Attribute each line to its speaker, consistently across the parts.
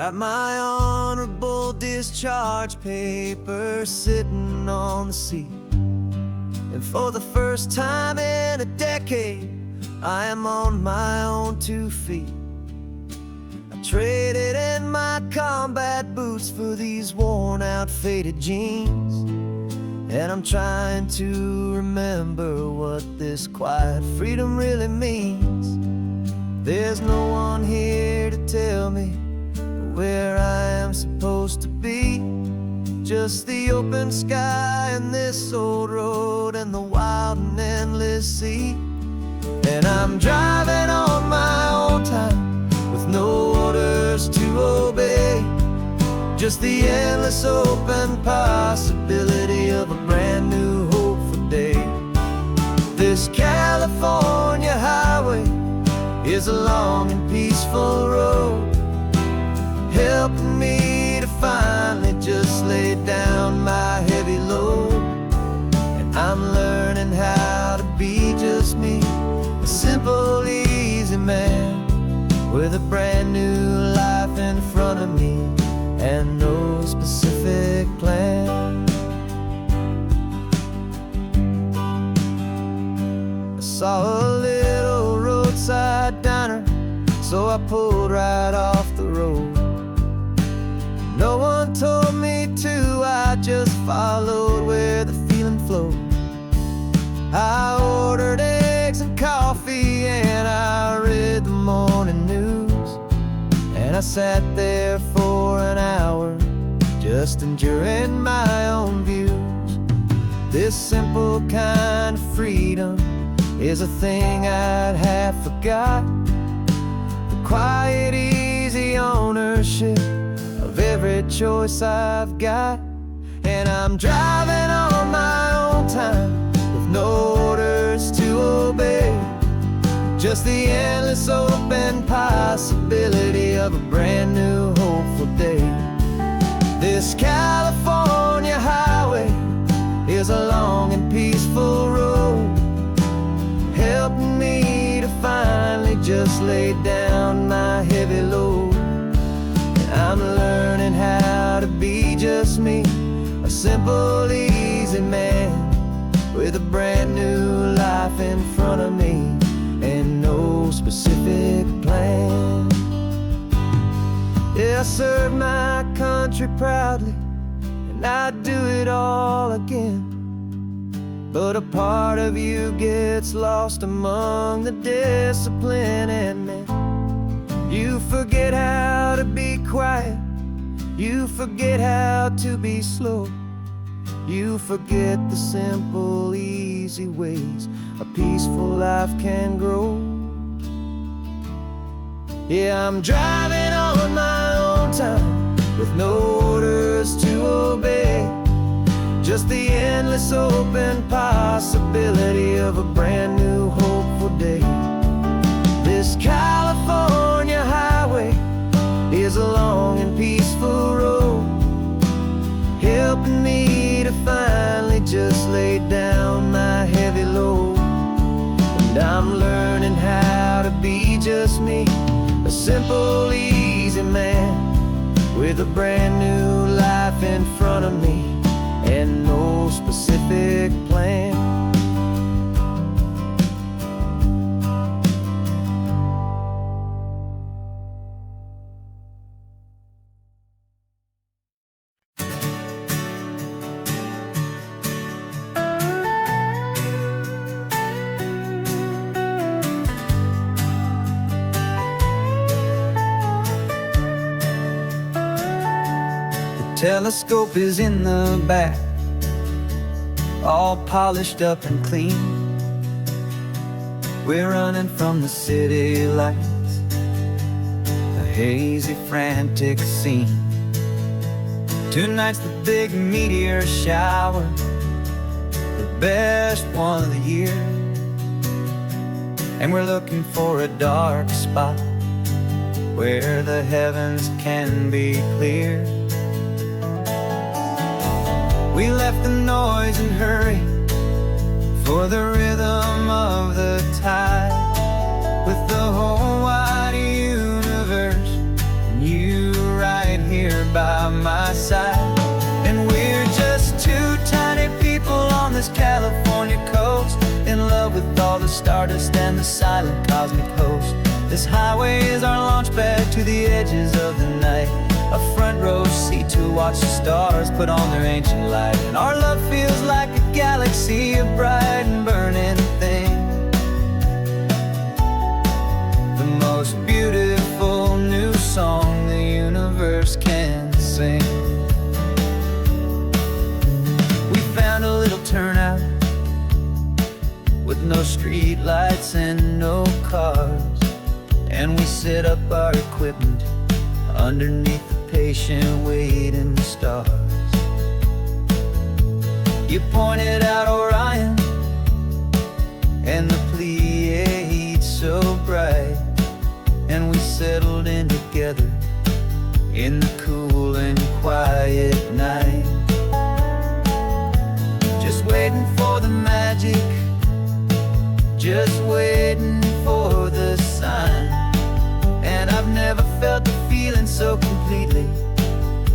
Speaker 1: Got my honorable discharge paper sitting on the seat, and for the first time in a decade, I am on my own 2 feet. I traded in my combat boots for these worn out faded jeans, and I'm trying to remember what this quiet freedom really means. There's no one here to tell me where I am supposed to be, just the open sky and this old road and the wild and endless sea. And I'm driving on my own time with no orders to obey, just the endless open possibility of a brand new hopeful day. This California highway is a long and peaceful road, helping me to finally just lay down my heavy load. And I'm learning how to be just me, a simple, easy man with a brand new life in front of me and no specific plan. I saw a little roadside diner, so I pulled right off the road. No one told me to, I just followed where the feeling flowed. I ordered eggs and coffee and I read the morning news, and I sat there for an hour just enduring my own views. This simple kind of freedom is a thing I'd have forgot, the quiet, easy ownership of every choice I've got. And I'm driving on my own time with no orders to obey, just the endless open possibility of a brand new hopeful day. This California highway is a long and peaceful road, helping me to finally just lay down my heavy load. I'm learning how to be just me, a simple, easy man with a brand new life in front of me and no specific plan. Yeah, I served my country proudly and I'd do it all again, but a part of you gets lost among the discipline and men. You forget how to be quiet, you forget how to be slow, you forget the simple, easy ways a peaceful life can grow. Yeah, I'm driving on my own time with no orders to obey, just the endless open possibility of a brand new hopeful day. This California highway is a long and peaceful road, helping me to finally just lay down my heavy load. And I'm learning how to be just me, a simple, easy man with a brand new life in front of me and no specific plan. Telescope is in the back, all polished up and clean. We're running from the city lights, a hazy, frantic scene. Tonight's the big meteor shower, the best one of the year, and we're looking for a dark spot where the heavens can be clear. We left the noise and hurry for the rhythm of the tide, with the whole wide universe and you right stardust and the silent cosmic host. This highway is our launch pad to the edges of the night, a front row seat to watch the stars put on their ancient light. And our love feels like a galaxy, a bright and burning thing, the most beautiful new song the universe can sing. We found a little turnout with no street lights and no cars, and we set up our equipment underneath the patient waiting stars. You pointed out Orion and the Pleiades so bright, and we settled in together in the cool and quiet night, just waiting for the magic, just waiting for the sign. And I've never felt the feeling so completely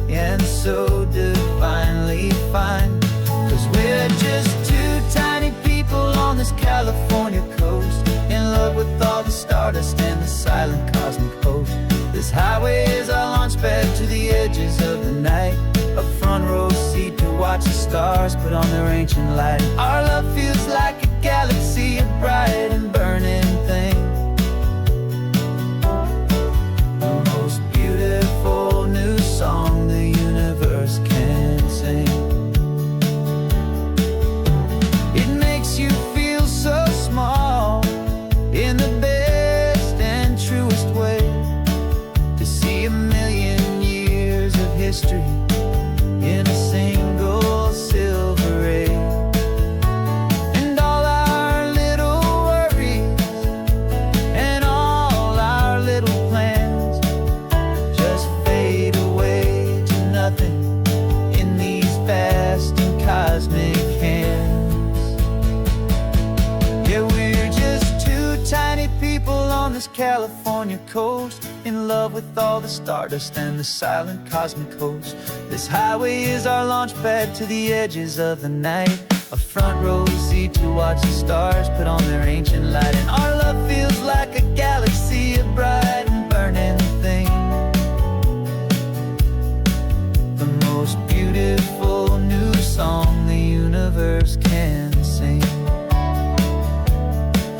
Speaker 1: and so divinely fine. 'Cause we're just two tiny people on this California coast, in love with all the stardust and the silent cosmic host. This highway is our launch pad to the edges of the night, a front row seat to watch the stars put on their ancient light. Our love feels like a galaxy, a bright and burning thing, the most beautiful new song the universe can sing. It makes you feel so small in the best and truest way, to see a million years of history in a single silver ray. And all our little worries and all our little plans just fade away to nothing in these vast and cosmic hands. Yeah, we're just two tiny people on this California coast, in love with all the stardust and the silent cosmic host. This highway is our launch pad to the edges of the night, a front row seat to watch the stars put on their ancient light. And our love feels like a galaxy, a bright and burning thing, the most beautiful new song the universe can sing.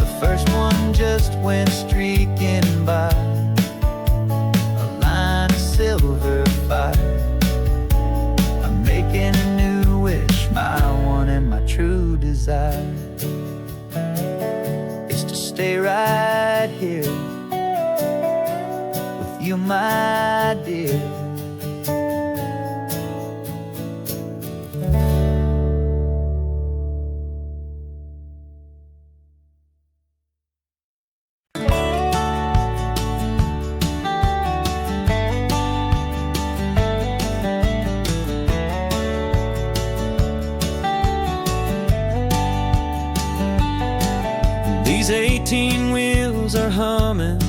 Speaker 1: The first one just went streaking by, a line of silver fire. I'm making a new wish, my one and my true desire is to stay right here with you, my dear.
Speaker 2: These 18 wheels are humming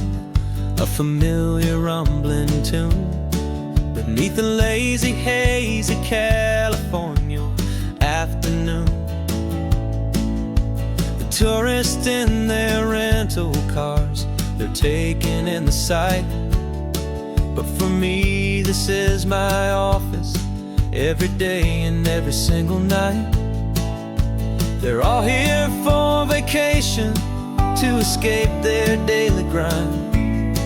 Speaker 2: a familiar rumbling tune beneath the lazy, hazy California afternoon. The tourists in their rental cars, they're taking in the sight, but for me this is my office, every day and every single night. They're all here for vacation, to escape their daily grind,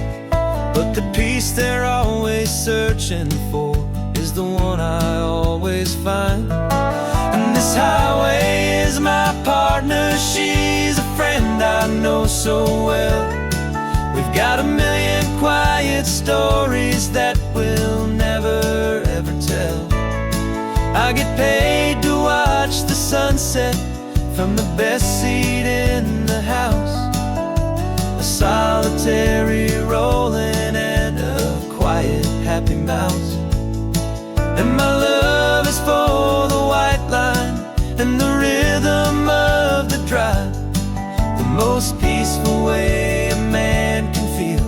Speaker 2: but the peace they're always searching for is the one I always find. And this highway is my partner, she's a friend I know so well. We've got a million quiet stories that we'll never ever tell. I get paid to watch the sunset from the best seat in the house, a solitary rolling and a quiet happy mouse. And my love is for the white line and the rhythm of the drive, the most peaceful way a man can feel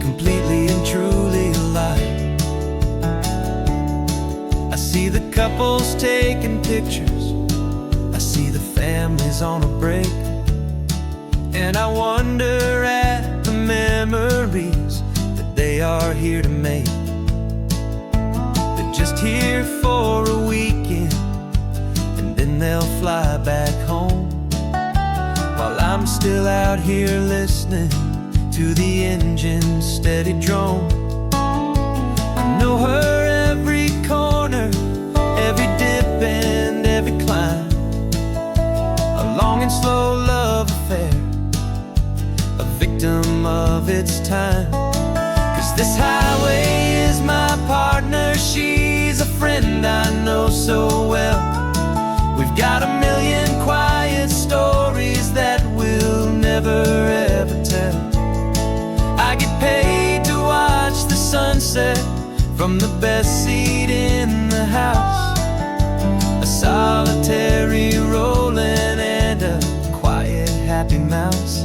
Speaker 2: completely and truly alive. I see the couples taking pictures, I see the families on a break, And I wonder at the memories that they are here to make. They're just here for a weekend, and then they'll fly back home, while I'm still out here listening to the engine's steady drone. I know her every corner, every dip and every climb, a long and slow love affair, a victim of its time. 'Cause this highway is my partner, she's a friend I know so well. We've got a million quiet stories that we'll never ever tell. I get paid to watch the sunset from the best seat in the house, a solitary rolling and a quiet happy mouse.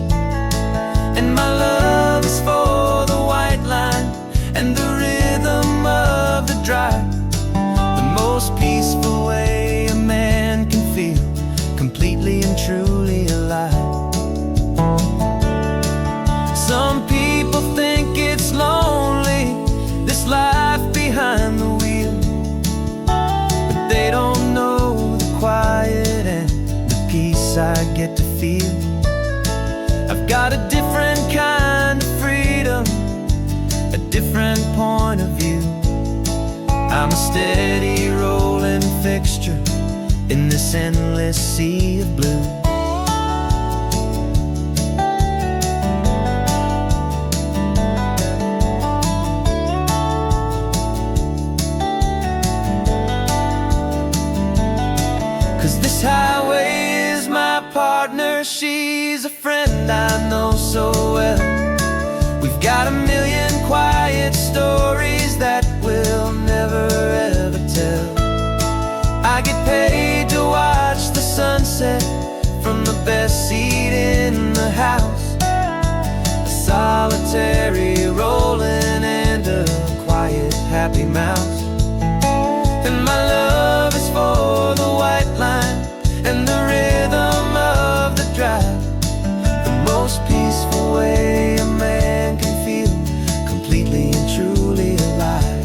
Speaker 2: And my love is for the white line and the rhythm of the drive, the most peaceful way a man can feel completely and truly alive. Some people think it's lonely, this life behind the wheel, but they don't know the quiet and the peace I get to feel. I've got a different kind of freedom, a different point of view. I'm a steady rolling fixture in this endless sea of blue. 'Cause this highway is my partner, she's a friend I know so well. We've got a million quiet stories that we'll never ever tell. I get paid to watch the sunset from the best seat in the house, a solitary rolling and a quiet happy mouse. And my love is for the white line and the rhythm of the drive, the most peaceful way a man can feel completely and truly alive.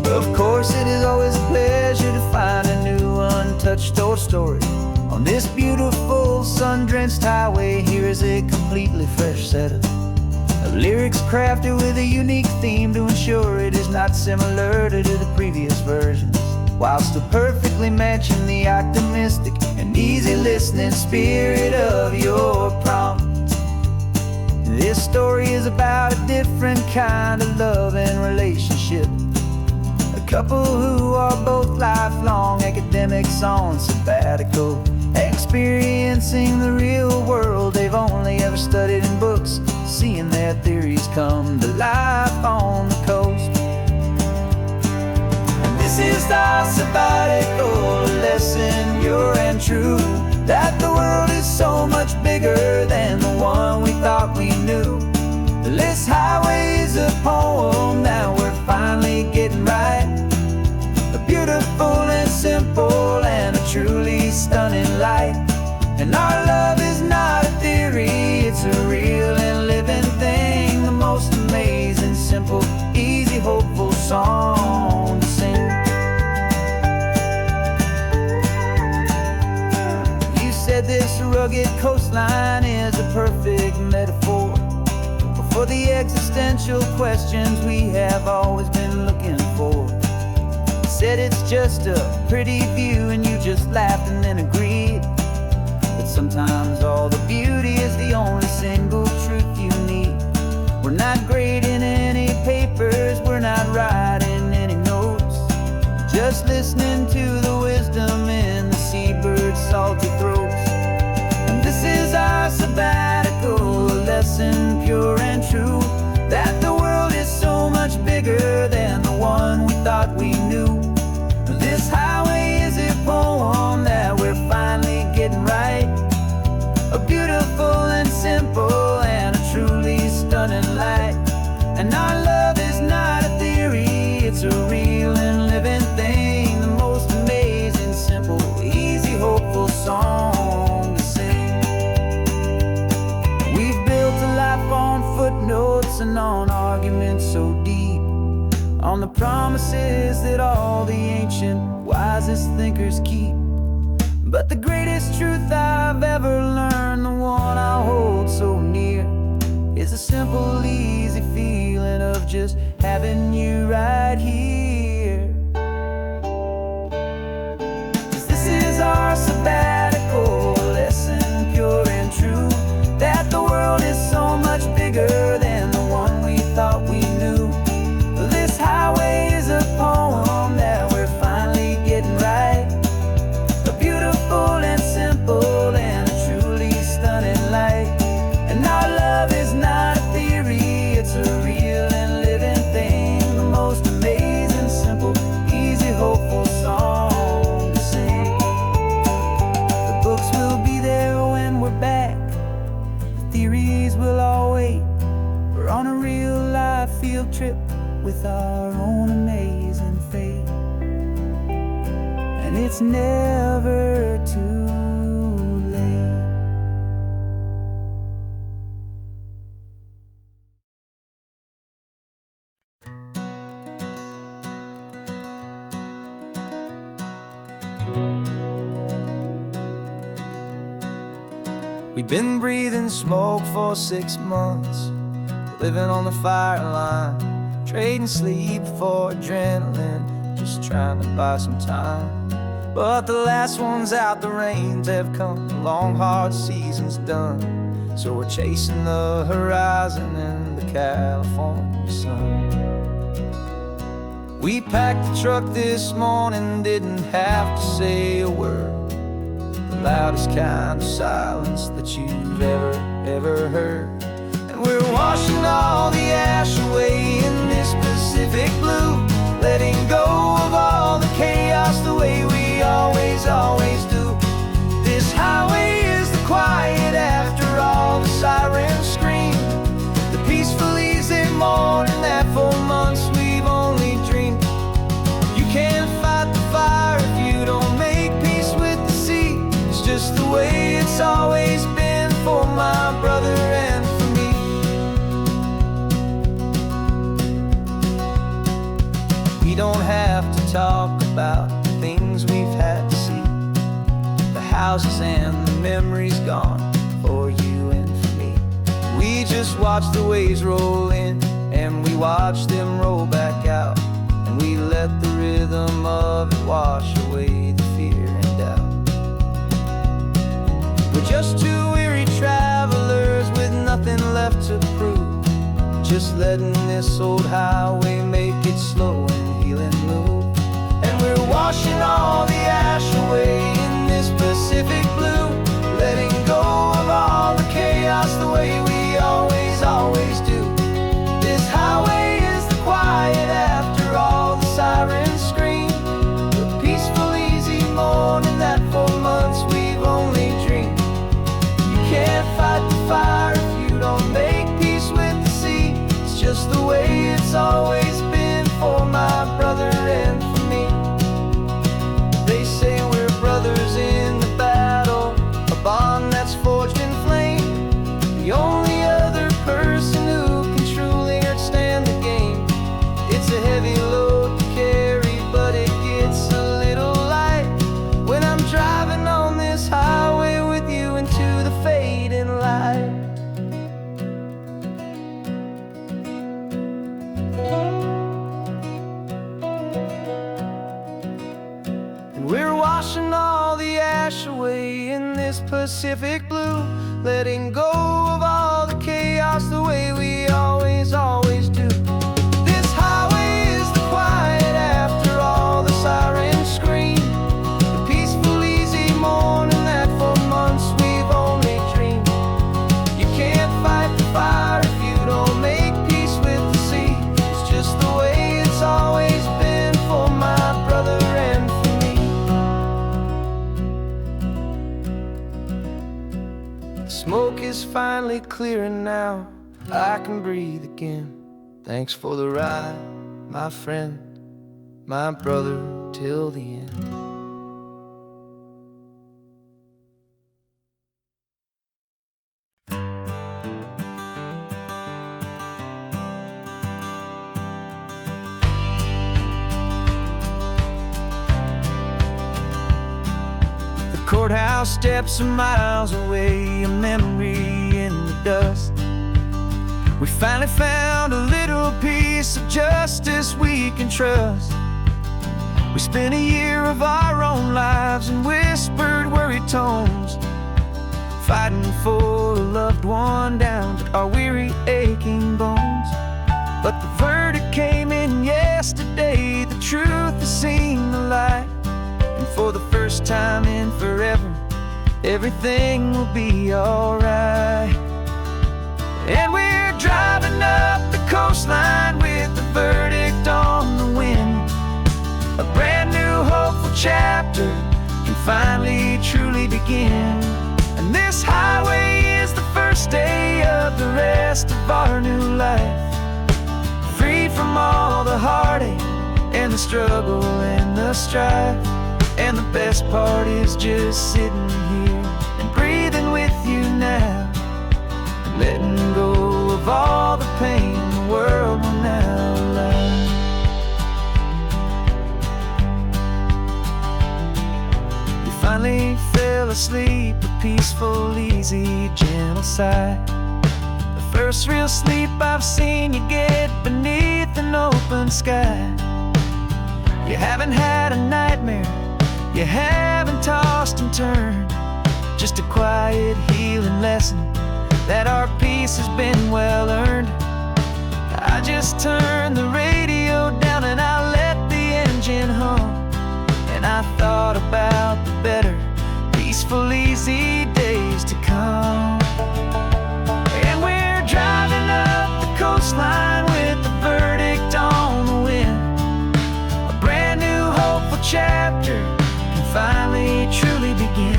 Speaker 1: Of course, it is always a pleasure to find a new untouched old story. On this beautiful sun-drenched highway, here is a completely fresh set of lyrics crafted with a unique theme to ensure it is not similar to the previous versions, while still perfectly matching the optimistic and easy listening spirit of your prompt. This story is about a different kind of love and relationship, a couple who are both lifelong academics on sabbatical, experiencing the real world they've only ever studied in books, seeing their theories come to life on the coast. And this is our sabbatical lesson, pure and true, that the world is so much bigger than the one we thought we knew. This highway is a poem that we're finally getting right, a beautiful and simple and a truly stunning light. And our love is not a theory, it's a real and living thing, the most amazing, simple, easy, hopeful song to sing. You said this rugged coastline is a perfect metaphor for the existential questions we have always been looking for. Said it's just a pretty view and you just laughed and then agreed, but sometimes all the beauty is the only single truth you need. We're not grading any papers, we're not writing any notes, just listening to the wisdom in the seabird's salty throats. And this is our sabbatical lesson, pure and true, that the world is so much bigger than the one we thought we knew. This highway is a poem that we're finally promises that all the ancient, wisest thinkers keep. But the greatest truth I've ever learned, the one I hold so near, is a simple, easy feeling of just having you right here. 'Cause this is our sabbatical lesson, pure and true, that the world is so much bigger than the one we thought we knew. This highway is a poem that we're finally getting right, a beautiful and simple and a truly stunning light. And our love is not a theory, it's a real and living thing, the most amazing, simple, easy, hopeful song to sing. The books will be there when we're back, the theories will all wait. We're on a real life field trip with our own amazing fate, and it's never too late. We've been breathing smoke for 6 months, living on the fire line, trading sleep for adrenaline, just trying to buy some time. But the last one's out, the rains have come, the long hard season's done, so we're chasing the horizon in the California sun. We packed the truck this morning, didn't have to say a word, the loudest kind of silence that you've ever heard. And we're washing all the ash away in this Pacific blue, letting go of all the chaos the way we always do. This highway is the quiet after all the sirens scream, the peaceful easy morning that for months we've only dreamed. You can't fight the fire if you don't make peace with the sea. It's just the way it's always been for my brother and for me. We don't have to talk about the things we've had to see, the houses and the memories gone for you and for me. We just watch the waves roll in and we watch them roll back out, and we let the rhythm of it wash away the fear and doubt. We're just two weary travelers with nothing left to prove, just letting this old highway make it slow and healing move. And we're washing all the ash away in this Pacific blue, letting go of all the chaos the way we always do. This highway is the quiet after all the sirens scream, the peaceful easy morning that for months we've only dreamed. You can't fight the fire if you don't make peace with the sea. It's just the way it's always been for my brother and for me. They say we're brothers in the battle, a bond that's forged in flame, the only other person who can truly understand the game. It's a heavy load to carry, but it gets a little light when I'm driving on this highway with you into the fading light. And we're washing all the ash away in this Pacific blue, letting go of all the chaos the way we always do. This highway is the quiet after all the sirens scream, the peaceful easy morning that for months we've only dreamed. You can't fight the fire if you don't make peace with the sea. It's just the way it's always been for my brother and for me. Smoke is finally clearing now, I can breathe again. Thanks for the ride, my friend, my brother, till the end.
Speaker 2: courthouse steps are miles away, a memory in the dust. We finally found a little piece of justice we can trust. We spent a year of our own lives in whispered, worried tones, fighting for a loved one down to our weary, aching bones. But the verdict came in yesterday, the truth has seen the light. And for the first time in forever, everything will be alright. And we're driving up the coastline with the verdict on the wind. A brand new hopeful chapter can finally truly begin. And this highway is the first day of the rest of our new life, free from all the heartache and the struggle and the strife. And the best part is just sitting here and breathing with you now, and letting go of all the pain the world will now allow. We finally fell asleep, a peaceful, easy, gentle sigh. The first real sleep I've seen you get beneath an open sky. You haven't had a nightmare, you haven't tossed and turned, just a quiet healing lesson that our peace has been well earned. I just turned the radio down and I let the engine hum, and I thought about the better, peaceful, easy days to come. And we're driving up the coastline with the verdict on the wind. A brand new hopeful chapter finally truly begin.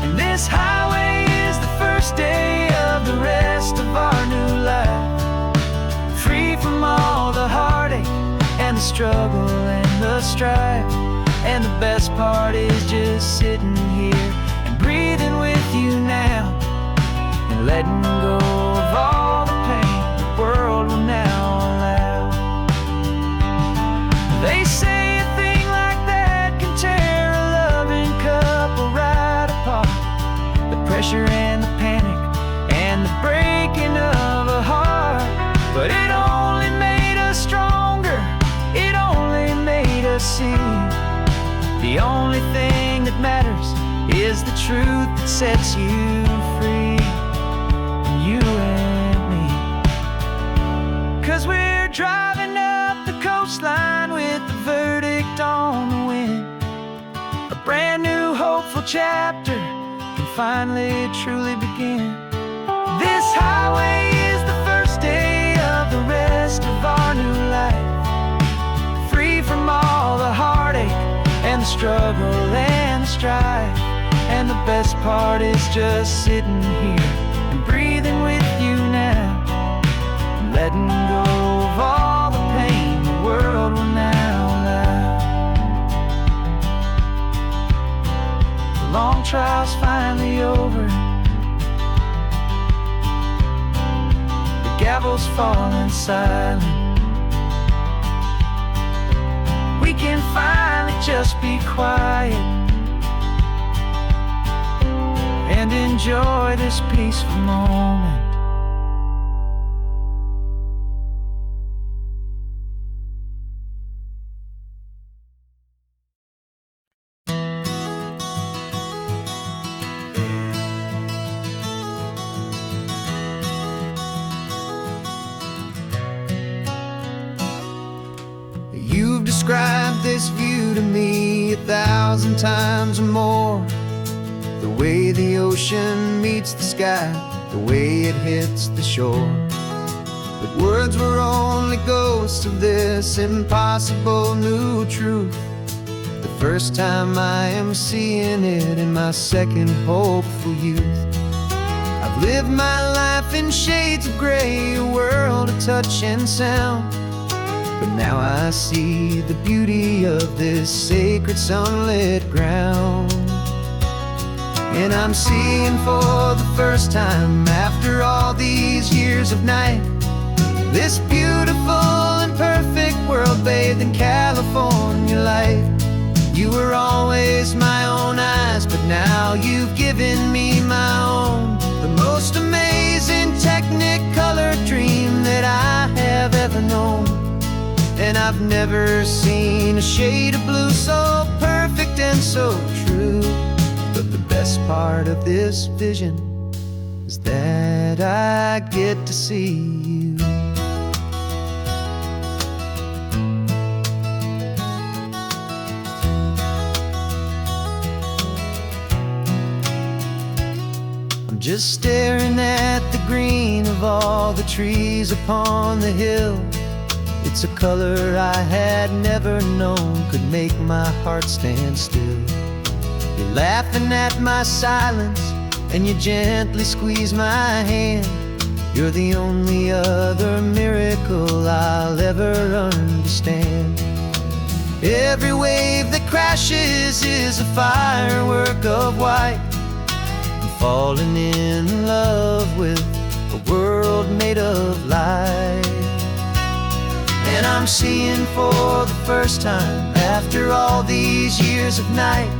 Speaker 2: And this highway is the first day of the rest of our new life, free from all the heartache and the struggle and the strife. And the best part is just sitting here and breathing with you now, and letting go of all the pain the world will now allow. They say a thing like that can tear a loving couple right apart. The pressure and the panic and the breaking of a heart. But it only made us stronger, it only made us see the only thing that matters is the truth that sets you free, you and me. 'Cause we're driving up the coastline with the verdict on the wind. A brand new hopeful chapter can finally truly begin. This highway is the first day of the rest of our new life, free from all the heartache and the struggle and the strife. And the best part is just sitting here and breathing with you now, and letting go of all the pain the world will now allow. The long trial's finally over, the gavel's falling silent. We can finally just be quiet and enjoy this peaceful moment. You've described this view to me 1,000 times or more. The way the ocean meets the sky, the way it hits the shore. But words were only ghosts of this impossible new truth. The first time I am seeing it in my second hopeful youth. I've lived my life in shades of gray, a world of touch and sound. But now I see the beauty of this sacred sunlit ground. And I'm seeing for the first time, after all these years of night, this beautiful and perfect world bathed in California light.
Speaker 1: You were always my own eyes, but now you've given me my own. The most amazing technicolor dream that I have ever known. And I've never seen a shade of blue so perfect and so true. But the best part of this vision is that I get to see you. I'm just staring at the green of all the trees upon the hill. It's a color I had never known could make my heart stand still. You're laughing at my silence, and you gently squeeze my hand. You're the only other miracle I'll ever understand. Every wave that crashes is a firework of white. I'm falling in love with a world made of light. And I'm seeing for the first time, after all these years of night,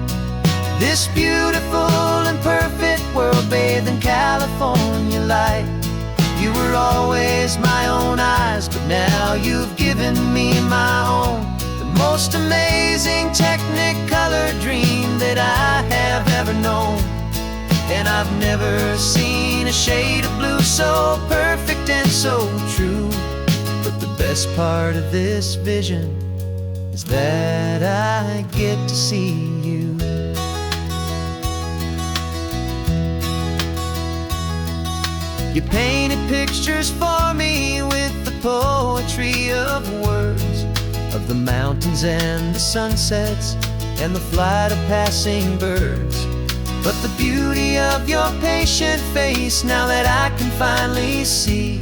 Speaker 1: this beautiful and perfect world bathed in California light. You were always my own eyes, but now you've given me my own. The most amazing technicolor dream that I have ever known. And I've never seen a shade of blue so perfect and so true. But the best part of this vision is that I get to see you. You painted pictures for me with the poetry of words, of the mountains and the sunsets and the flight of passing birds. But the beauty of your patient face, now that I can finally see,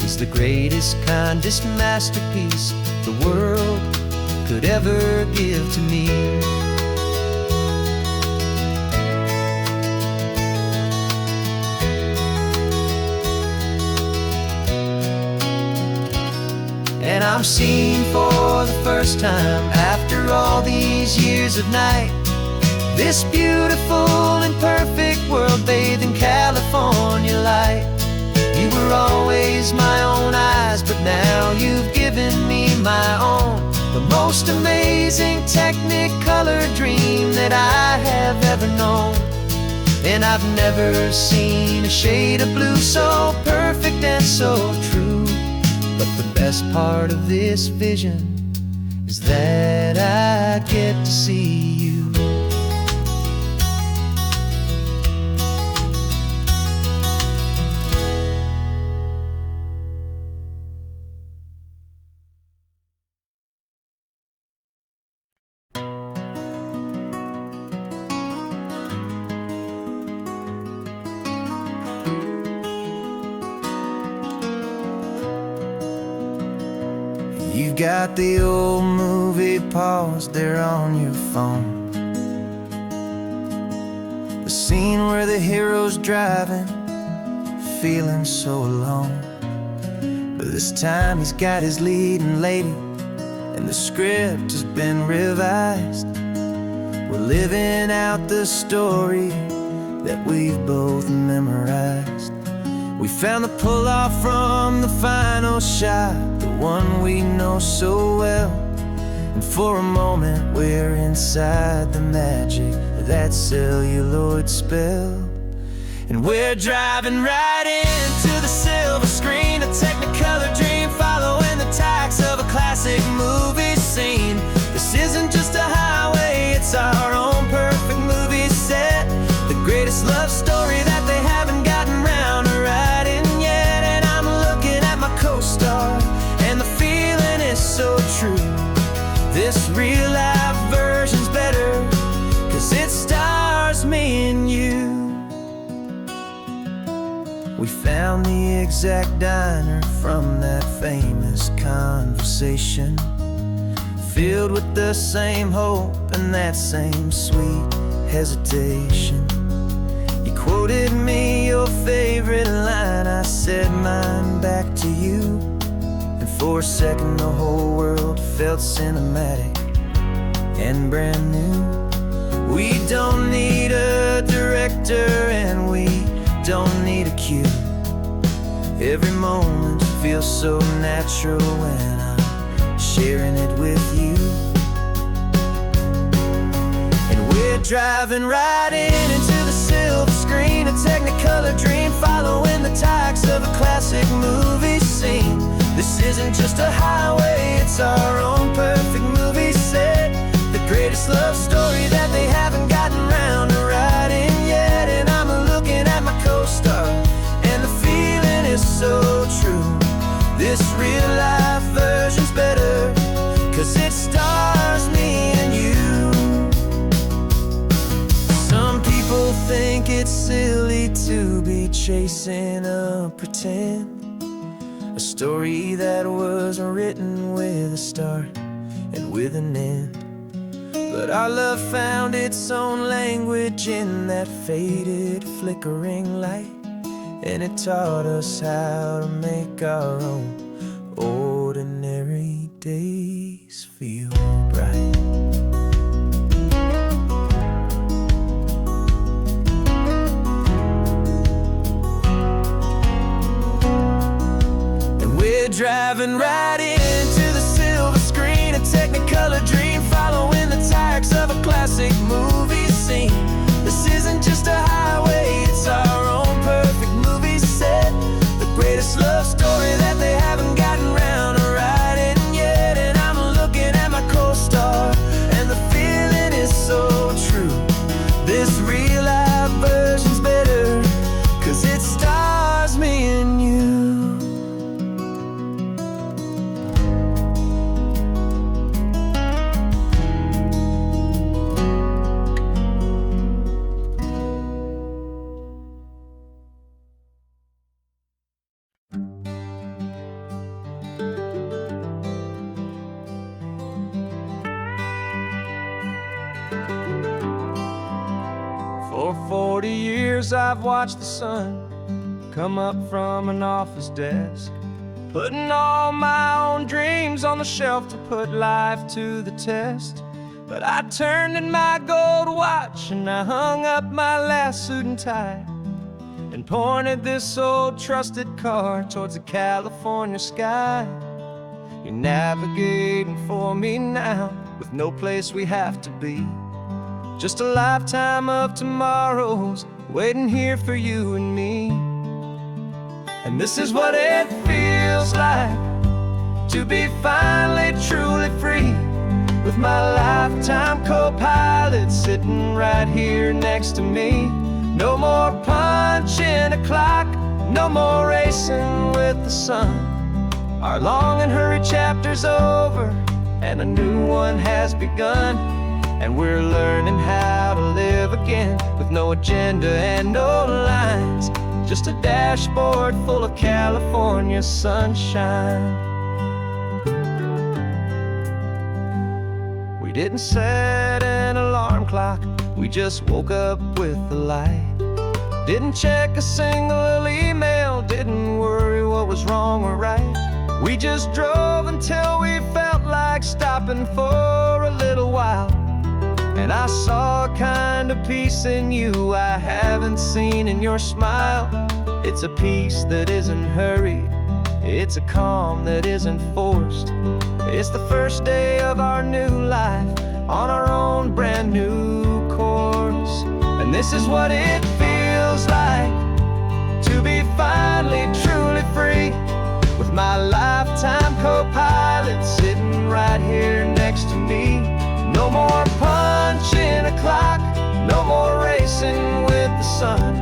Speaker 1: is the greatest, kindest masterpiece the world could ever give to me. And I'm seeing for the first time, after all these years of night, this beautiful and perfect world bathed in California light. You were always my own eyes, but now you've given me my own. The most amazing technicolor dream that I have ever known. And I've never seen a shade of blue so perfect and so true. But the best part of this vision is that I get to see you. You've got the old movie paused there on your phone, the scene where the hero's driving, feeling so alone. But this time he's got his leading lady, and the script has been revised. We're living out the story that we've both memorized. We found the pull-off from the final shot, the one we know so well. And for a moment we're inside the magic of that celluloid spell. And we're driving right into the silver screen, a technicolor dream, following the tacks of a classic movie scene. This isn't just a highway, it's our own perfect movie set, the greatest love story that they haven't gotten round to writing yet. And I'm looking at my co-star, and the feeling is so true. This real life version's better, 'cause it stars me and you. We found the exact diner from that famous conversation, filled with the same hope and that same sweet hesitation. You quoted me your favorite line, I said mine back to you. And for a second the whole world felt cinematic. and brand new. We don't need a director and we don't need a cue. Every moment feels so natural when I'm sharing it with you. And we're driving right into the silver screen, a technicolor dream, following the tacks of a classic movie scene. This isn't just a highway, it's our own perfect movie set. The greatest love story that they haven't gotten round to writing yet. And I'm looking at my co-star, and the feeling is so true. This real life version's better, 'cause it stars me and you. Some people think it's silly to be chasing a pretend, a story that was written with a start and with an end. But our love found its own language in that faded, flickering light, and it taught us how to make our own ordinary days feel bright. And we're driving right into the silver screen, a technicolor dream, following the tacks of a classic movie scene. This isn't just a highway, it's our own perfect movie set. The greatest love story that they haven't gotten round to writing yet. And I'm looking at my co-star, and the feeling is so true. This real life version's better, 'cause it stars me and you. For 40 years I've watched the sun come up from an office desk, putting all my own dreams on the shelf to put life to the test. But I turned in my gold watch and I hung up my last suit and tie, and pointed this old trusted car towards the California sky. You're navigating for me now, with no place we have to be. Just a lifetime of tomorrows waiting here for you and me. And this is what it feels like to be finally truly free, with my lifetime co-pilot sitting right here next to me. No more punching a clock, no more racing with the sun. Our long and hurried chapter's over and a new one has begun. And we're learning how to live again, with no agenda and no lines, just a dashboard full of California sunshine. We didn't set an alarm clock, we just woke up with the light. Didn't check a single email, didn't worry what was wrong or right. We just drove until we felt like stopping for a little while. And I saw a kind of peace in you I haven't seen in your smile. It's a peace that isn't hurried, it's a calm that isn't forced. It's the first day of our new life on our own brand new course. And this is what it feels like to be finally truly free, with my lifetime co-pilot sitting right here next to me. No more punching a clock, no more racing with the sun.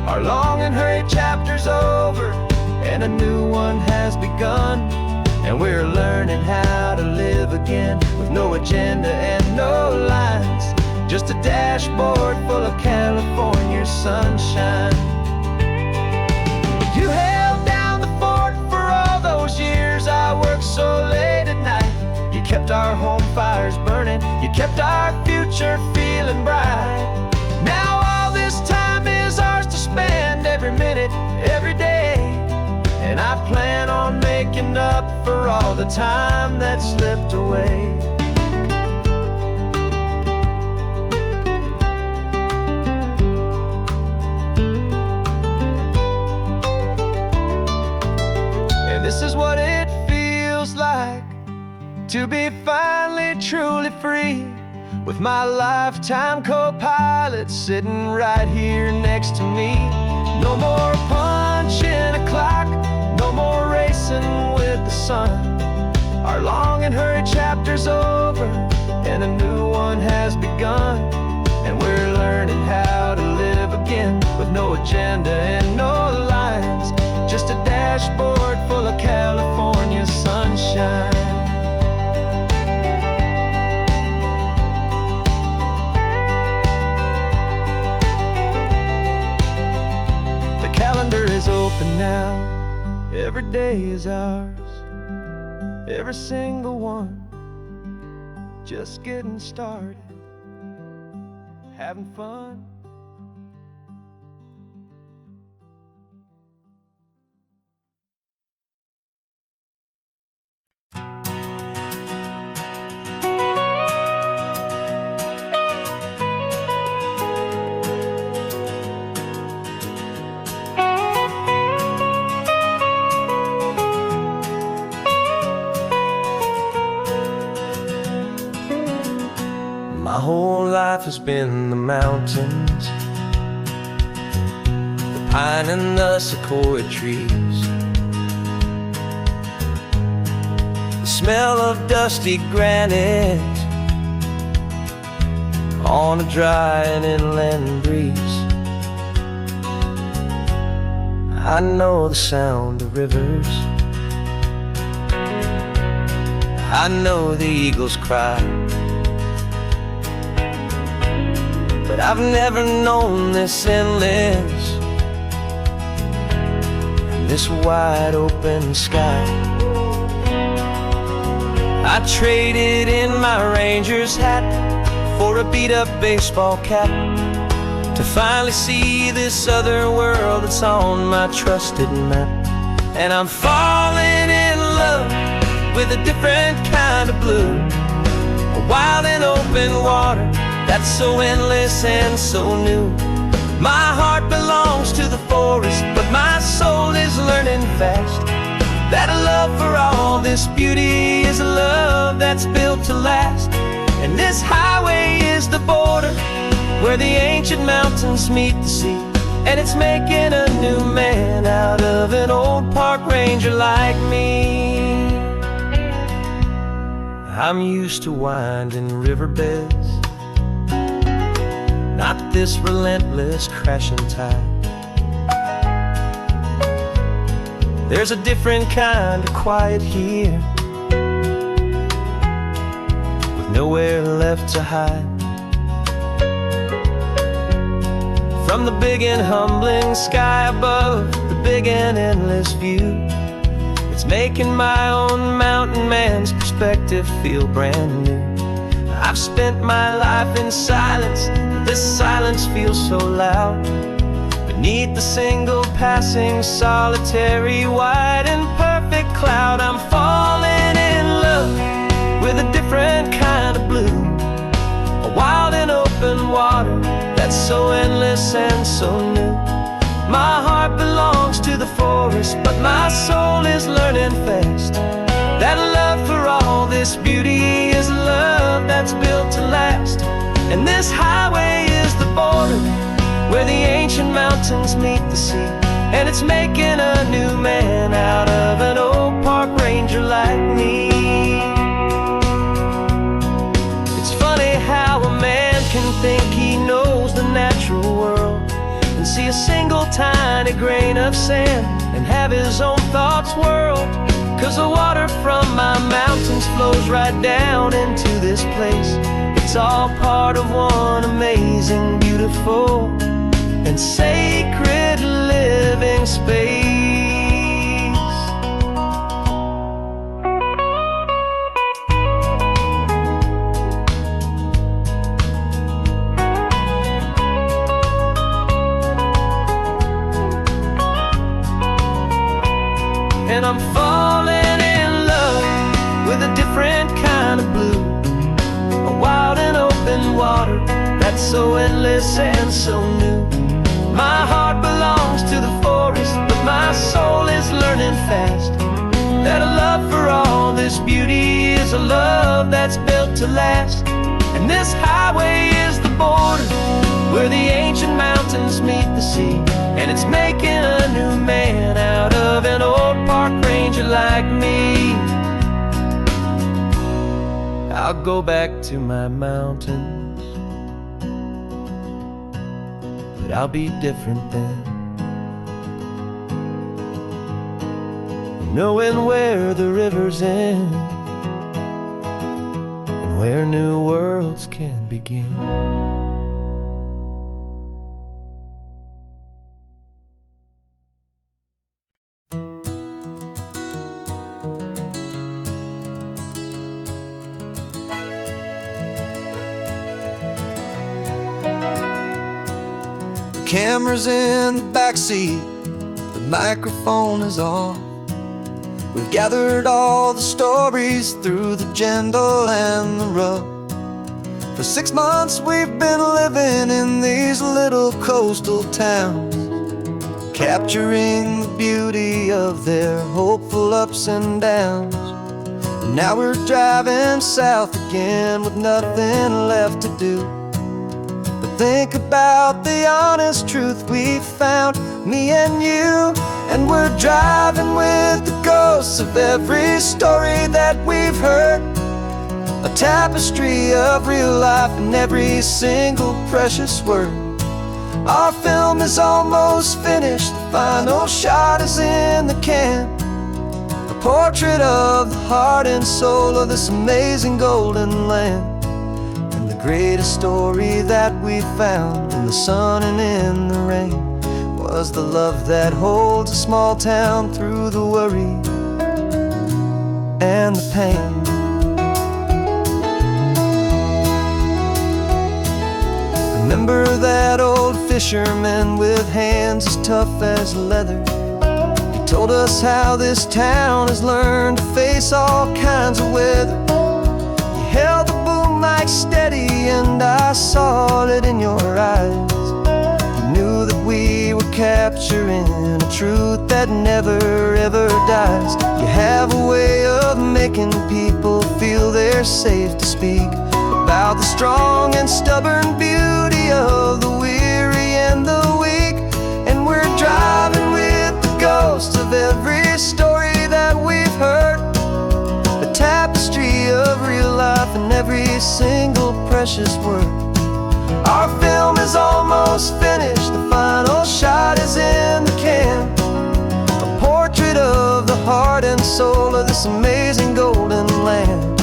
Speaker 1: Our long and hurried chapter's over and a new one has begun. And we're learning how to live again, with no agenda and no lines, just a dashboard full of California sunshine. You held down the fort for all those years I worked so late at night. You kept our home fires burning, you kept our future feeling bright. Now all this time is ours to spend, every minute, every day. And I plan on making up for all the time that slipped away. to be finally truly free, with my lifetime co-pilot sitting right here next to me. No more punching a clock, no more racing with the sun. Our long and hurried chapter's over, and a new one has begun. And we're learning how to live again, with no agenda and no lines, just a dashboard full of California sunshine. The calendar is open now, every day is ours, every single one, just getting started, having fun.
Speaker 2: My whole life has been the mountains, the pine and the sequoia trees, the smell of dusty granite on a dry and inland breeze. I know the sound of rivers, I know the eagles cry, but I've never known this endless and this wide open sky. I traded in my Ranger's hat for a beat-up baseball cap to finally see this other world that's on my trusted map. And I'm falling in love with a different kind of blue, a wild and open water that's so endless and so new. My heart belongs to the forest, but my soul is learning fast that a love for all this beauty is a love that's built to last. And this highway is the border where the ancient mountains meet the sea, and it's making a new man out of an old park ranger like me. I'm used to winding riverbeds, not this relentless crashing tide. There's a different kind of quiet here, with nowhere left to hide. From the big and humbling sky above, the big and endless view, it's making my own mountain man's perspective feel brand new. I've spent my life in silence, this silence feels so loud. Beneath the single passing solitary white and perfect cloud, I'm falling in love with a different kind of blue, a wild and open water that's so endless and so new. My heart belongs to the forest, but my soul is learning fast that love for all this beauty is a love that's built to last. And this highway is the border where the ancient mountains meet the sea, and it's making a new man out of an old park ranger like me. It's funny how a man can think he knows the natural world and see a single tiny grain of sand and have his own thoughts whirled. 'Cause the water from my mountains flows right down into this place. It's all part of one amazing, beautiful, and sacred living space. And I'm falling in love with a different kind of blue, a wild and open water that's so endless and so new. My heart belongs to the forest, but my soul is learning fast that a love for all this beauty is is a love that's built to last. And this highway is the border where the ancient mountains meet the sea. And it's making a new man out of an old park ranger like me. I'll go back to my mountains, but I'll be different then, knowing where the rivers end and where new worlds can begin.
Speaker 1: The camera's in the backseat, the microphone is on. We've gathered all the stories through the gentle and the rough. For 6 months we've been living in these little coastal towns, capturing the beauty of their hopeful ups and downs. And now we're driving south again with nothing left to do but think about the honest truth we found, me and you. And we're driving with the ghosts of every story that we've heard, a tapestry of real life in every single precious word. Our film is almost finished, the final shot is in the can, a portrait of the heart and soul of this amazing golden land. And the greatest story that we found in the sun and in the rain was the love that holds a small town through the worry and the pain. Remember that old fisherman with hands as tough as leather? He told us how this town has learned to face all kinds of weather. You held the boom mic steady and I saw it in your eyes. You knew that we were capturing a truth that never ever dies. You have a way of making people feel they're safe to speak about the strong and stubborn beauty of the weary and the weak. And we're driving with the ghosts of every story that we've heard, a tapestry of real life in every single precious word. Our film is almost finished, the final shot is in the can, a portrait of the heart and soul of this amazing golden land.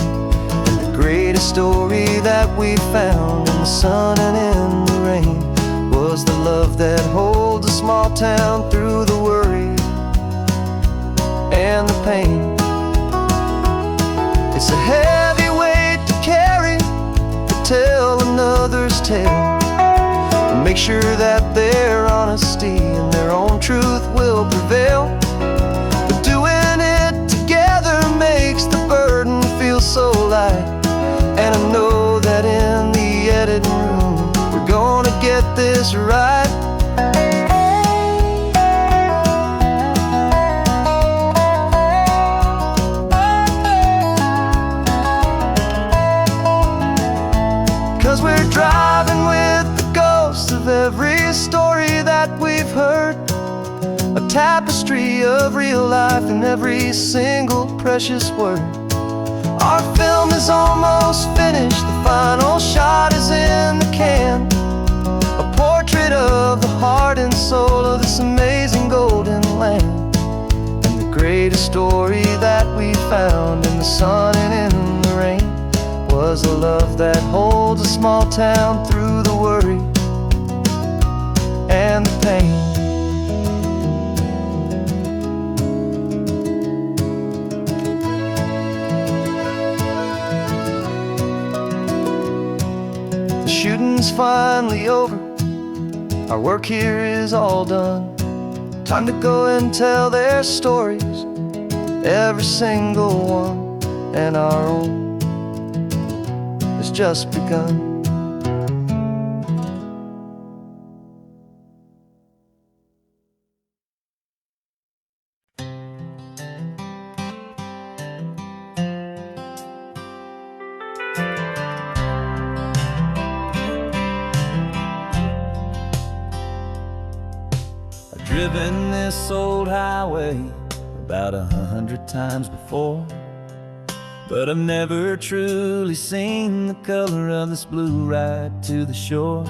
Speaker 1: The greatest story that we found in the sun and in the rain was the love that holds a small town through the worry and the pain. It's a heavy weight to carry, to tell another's tale, and make sure that their honesty and their own truth will prevail. But doing it together makes the burden feel so light. And I know that in the editing room we're gonna get this right. Cause we're driving with the ghosts of every story that we've heard, a tapestry of real life in every single precious word. Our film is almost finished, the final shot is in the can, a portrait of the heart and soul of this amazing golden land. And the greatest story that we found in the sun and in the rain was a love that holds a small town through the worry and the pain. The shooting's finally over, our work here is all done. Time to go and tell their stories, every single one, and our own has just begun. I've driven this old highway about 100 times before, but I've never truly seen the color of this blue ride to the shore.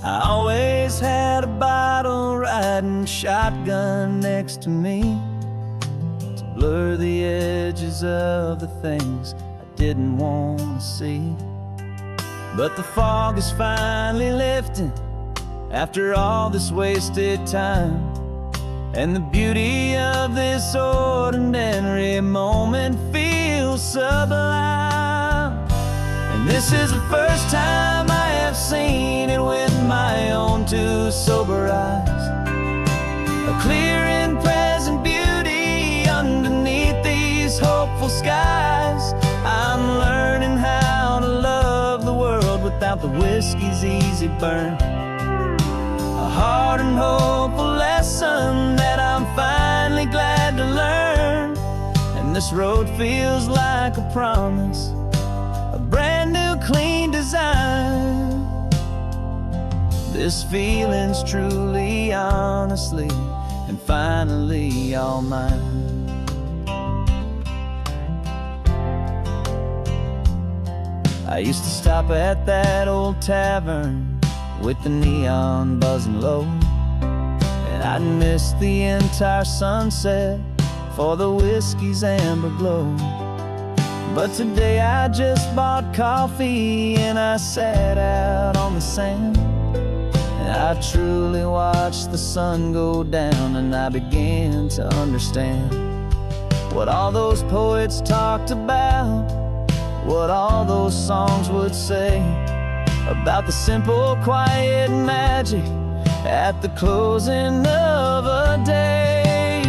Speaker 1: I always had a bottle riding shotgun next to me to blur the edges of the things I didn't want to see. But the fog is finally lifting after all this wasted time, and the beauty of this ordinary moment feels sublime. And this is the first time I have seen it with my own two sober eyes. A clear and present beauty underneath these hopeful skies. I'm learning how to love the world without the whiskey's easy burn. A hard and hopeful lesson that I'm finally glad to learn. And this road feels like a promise, a brand new clean design. This feeling's truly, honestly, and finally all mine. I used to stop at that old tavern with the neon buzzing low, and I'd miss the entire sunset for the whiskey's amber glow. But today I just bought coffee and I sat out on the sand, and I truly watched the sun go down, and I began to understand what all those poets talked about, what all those songs would say about the simple, quiet magic at the closing of a day.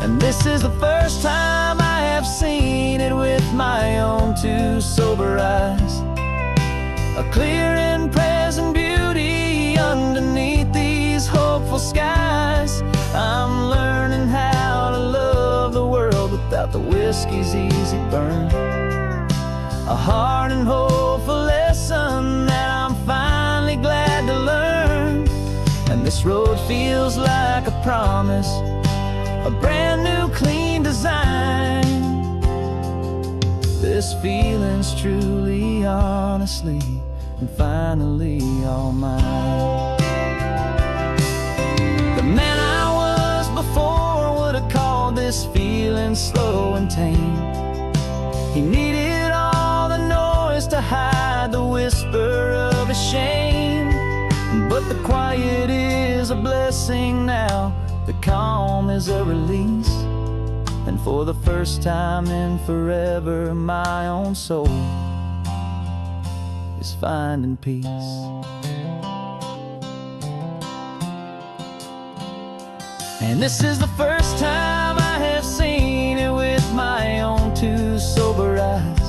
Speaker 1: And this is the first time I have seen it with my own two sober eyes. A clear and present beauty underneath these hopeful skies. I'm learning how to love the world without the whiskey's easy burn. A hard and hopeful lesson that I'm finally glad to learn. And this road feels like a promise, a brand new clean design. This feeling's truly, honestly, and finally all mine. The man I was before would have called this feeling slow and tame. He needed all the noise to hide the whisper of his shame. But the quiet is a blessing now, the calm is a release. And for the first time in forever, my own soul is finding peace. And this is the first time I have seen it with my own two sober eyes.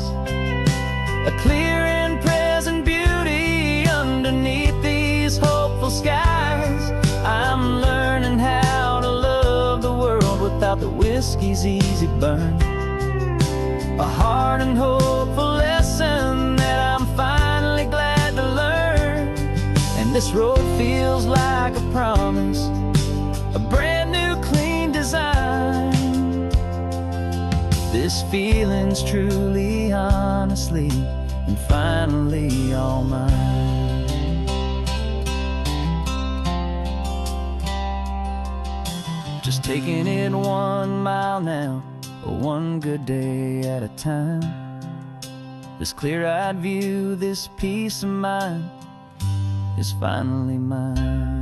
Speaker 1: A clear and present beauty underneath these hopeful skies. I'm learning how to love the world without the whiskey's easy burn. A hard and hopeful lesson that I'm finally glad to learn. And this road feels like a promise, a brand new clean design. This feeling's truly, honestly, and finally all mine. Just taking it 1 mile now, one good day at a time. This clear-eyed view, this peace of mind is finally mine.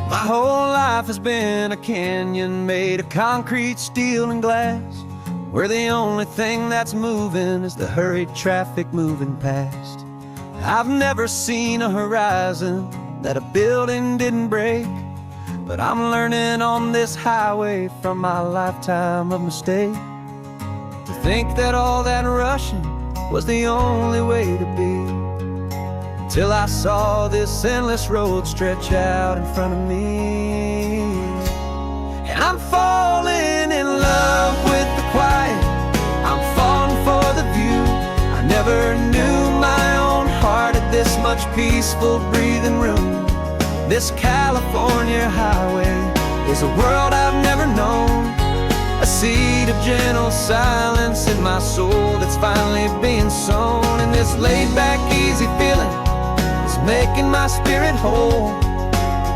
Speaker 1: My whole life has been a canyon made of concrete, steel, and glass, where the only thing that's moving is the hurried traffic moving past. I've never seen a horizon that a building didn't break, but I'm learning on this highway from my lifetime of mistake to think that all that rushing was the only way to be. till I saw this endless road stretch out in front of me. And I'm falling in love with the quiet, I'm falling for the view. I never knew my own heart had this much peaceful breathing room. This California highway is a world I've never known, a seed of gentle silence in my soul that's finally being sown. And this laid-back, easy feeling is making my spirit whole.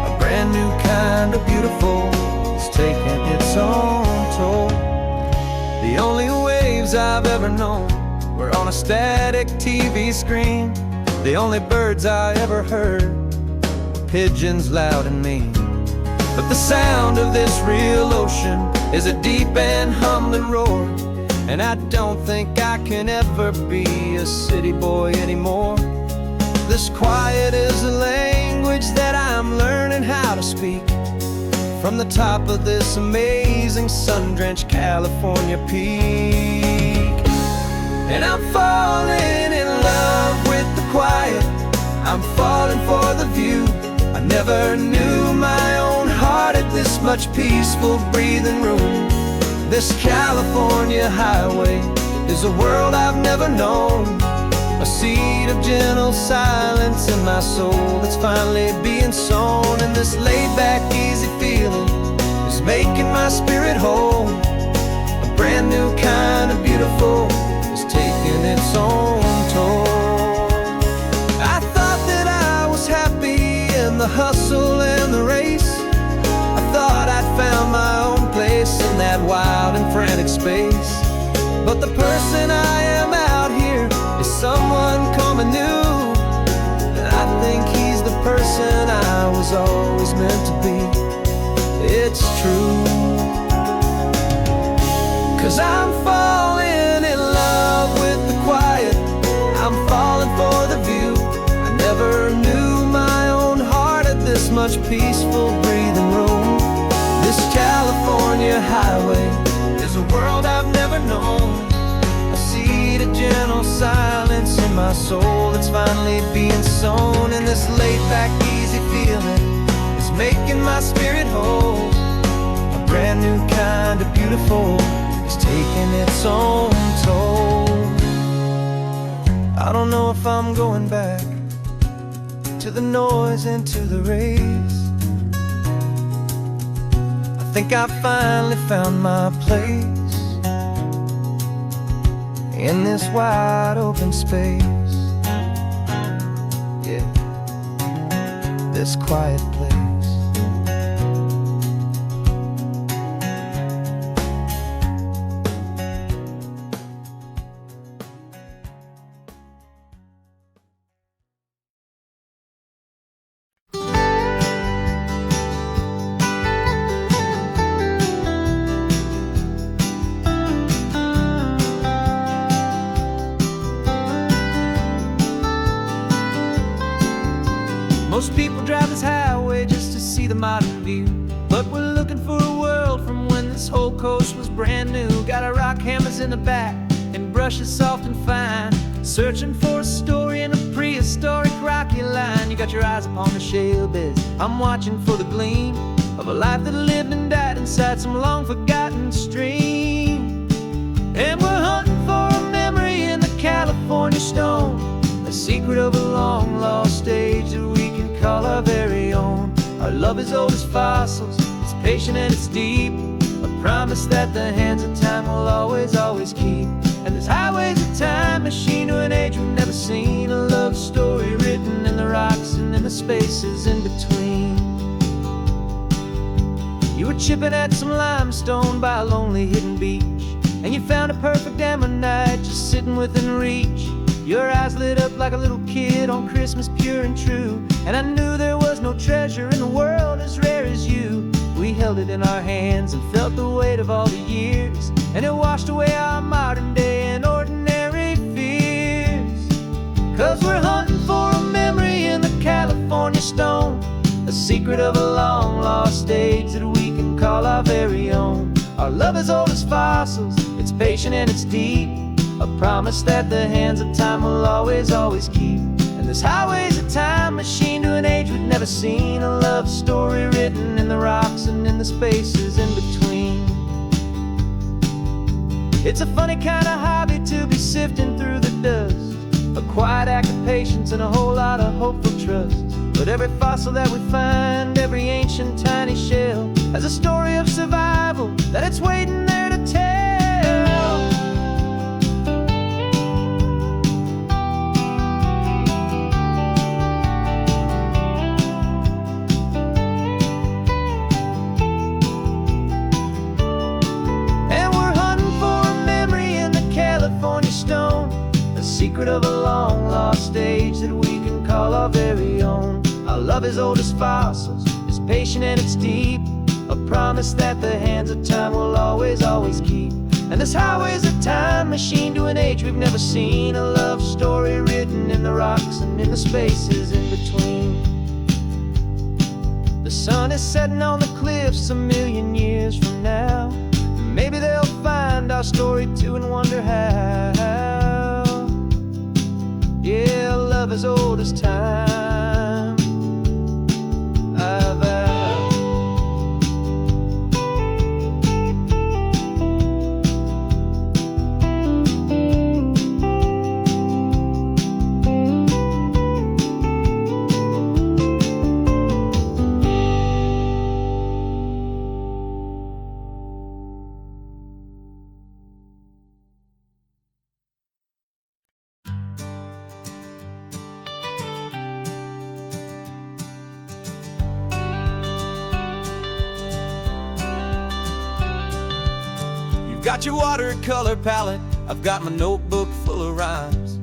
Speaker 1: A brand new kind of beautiful is taking its own toll. The only waves I've ever known were on a static TV screen. The only birds I ever heard were pigeons loud and mean. But the sound of this real ocean is a deep and humbling roar, and I don't think I can ever be a city boy anymore. This quiet is a language that I'm learning how to speak from the top of this amazing sun-drenched California peak. And I'm falling in love with the quiet, I'm falling for the view. I never knew my own heart had this much peaceful breathing room. This California highway is a world I've never known, a seed of gentle silence in my soul that's finally being sown. And this laid-back, easy feeling is making my spirit whole. A brand new kind of beautiful is taking its own toll. I thought that I was happy in the hustle and the race. I thought I'd found my own place in that wild and frantic space. But the person I am out here is someone coming new, and I think he's the person I was always meant to be. It's true, 'cause I'm falling in love with the quiet, I'm falling for the view. I never knew my own heart had this much peaceful breathing room. This California highway is a world I've never known, a seed of gentle silence in my soul that's finally being sown. And this laid-back, easy feeling is making my spirit whole. A brand new kind of beautiful is taking its own toll. I don't know if I'm going back to the noise and to the race. I think I finally found my place in this wide open space. Yeah, this quiet place. Most people drive this highway just to see the modern view, but we're looking for a world from when this whole coast was brand new. Got our rock hammers in the back and brushes soft and fine, searching for a story in a prehistoric rocky line. You got your eyes upon the shale beds, I'm watching for the gleam of a life that lived and died inside some long forgotten stream. And we're hunting for a memory in the California stone, a secret of a long lost age that we can call our very own. Our love is old as fossils, it's patient and it's deep, a promise that the hands of time will always, always keep. And this highway's a time machine to an age we've never seen, a love story written in the rocks and in the spaces in between. You were chipping at some limestone by a lonely hidden beach, and you found a perfect ammonite just sitting within reach. Your eyes lit up like a little kid on Christmas, pure and true, and I knew there was no treasure in the world as rare as you. We held it in our hands and felt the weight of all the years, and it washed away our modern day and ordinary fears. 'Cause we're hunting for a memory in the California stone, a secret of a long lost age that we can call our very own. Our love is old as fossils, it's patient and it's deep, a promise that the hands of time will always, always keep. And And this highway's a time machine to an age we've never seen. A love story written in the rocks and in the spaces in between. It's a funny kind of hobby to be sifting through the dust, a quiet act of patience and a whole lot of hopeful trust. But every fossil that we find, every ancient tiny shell, has a story of survival that it's waiting there to tell. And we're hunting for a memory in the California stone, a secret of a long lost age that we can call our very own. Our love is old as fossils, it's patient and it's deep, a promise that the hands of time will always, always keep. And this highway's a time machine to an age we've never seen, a love story written in the rocks and in the spaces in between. The sun is setting on the cliffs a million years from now. Maybe they'll find our story too and wonder how. Yeah, love is old as time, I vow.
Speaker 2: Got your watercolor palette, I've got my notebook full of rhymes.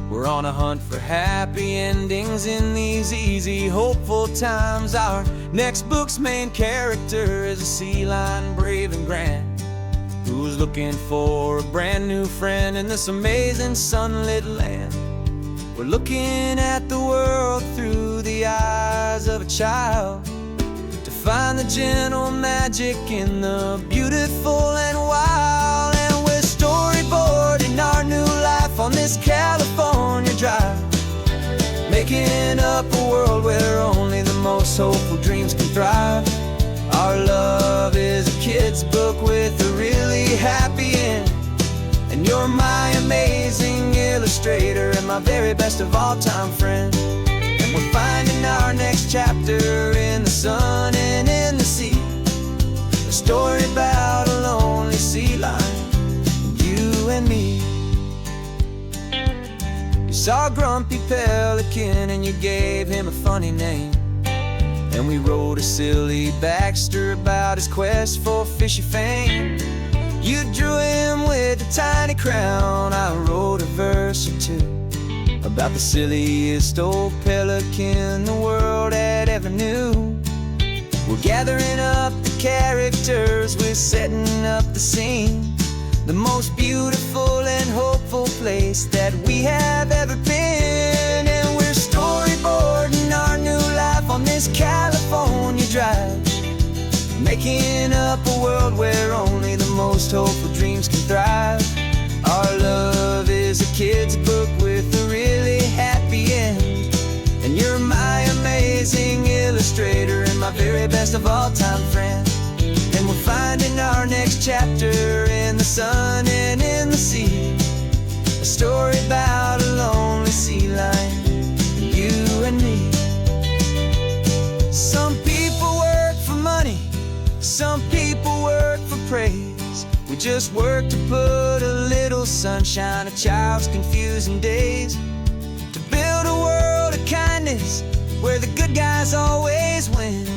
Speaker 2: We're on a hunt for happy endings in these easy, hopeful times. Our next book's main character is a sea lion, brave and grand, who's looking for a brand new friend in this amazing sunlit land. We're looking at the world through the eyes of a child, find the gentle magic in the beautiful and wild. And we're storyboarding our new life on this California drive, making up a world where only the most hopeful dreams can thrive. Our love is a kid's book with a really happy end, and you're my amazing illustrator and my very best of all time friend. We're finding our next chapter in the sun and in the sea, a story about a lonely sea lion, you and me. You saw a grumpy pelican and you gave him a funny name, and we wrote a silly Baxter about his quest for fishy fame. You drew him with a tiny crown, I wrote a verse or two about the silliest old pelican the world had ever knew. We're gathering up the characters, we're setting up the scene, the most beautiful and hopeful place that we have ever been. And we're storyboarding our new life on this California drive, making up a world where only the most hopeful dreams can thrive. Our love is a kid's book with a really happy end, and you're my amazing illustrator and my very best of all time friend. And we're finding our next chapter in the sun and in the sea, a story about a lonely sea lion, you and me. Some people work for money, some people work for praise. We just work to put a little sunshine in a child's confusing days, to build a world of kindness where the good guys always win,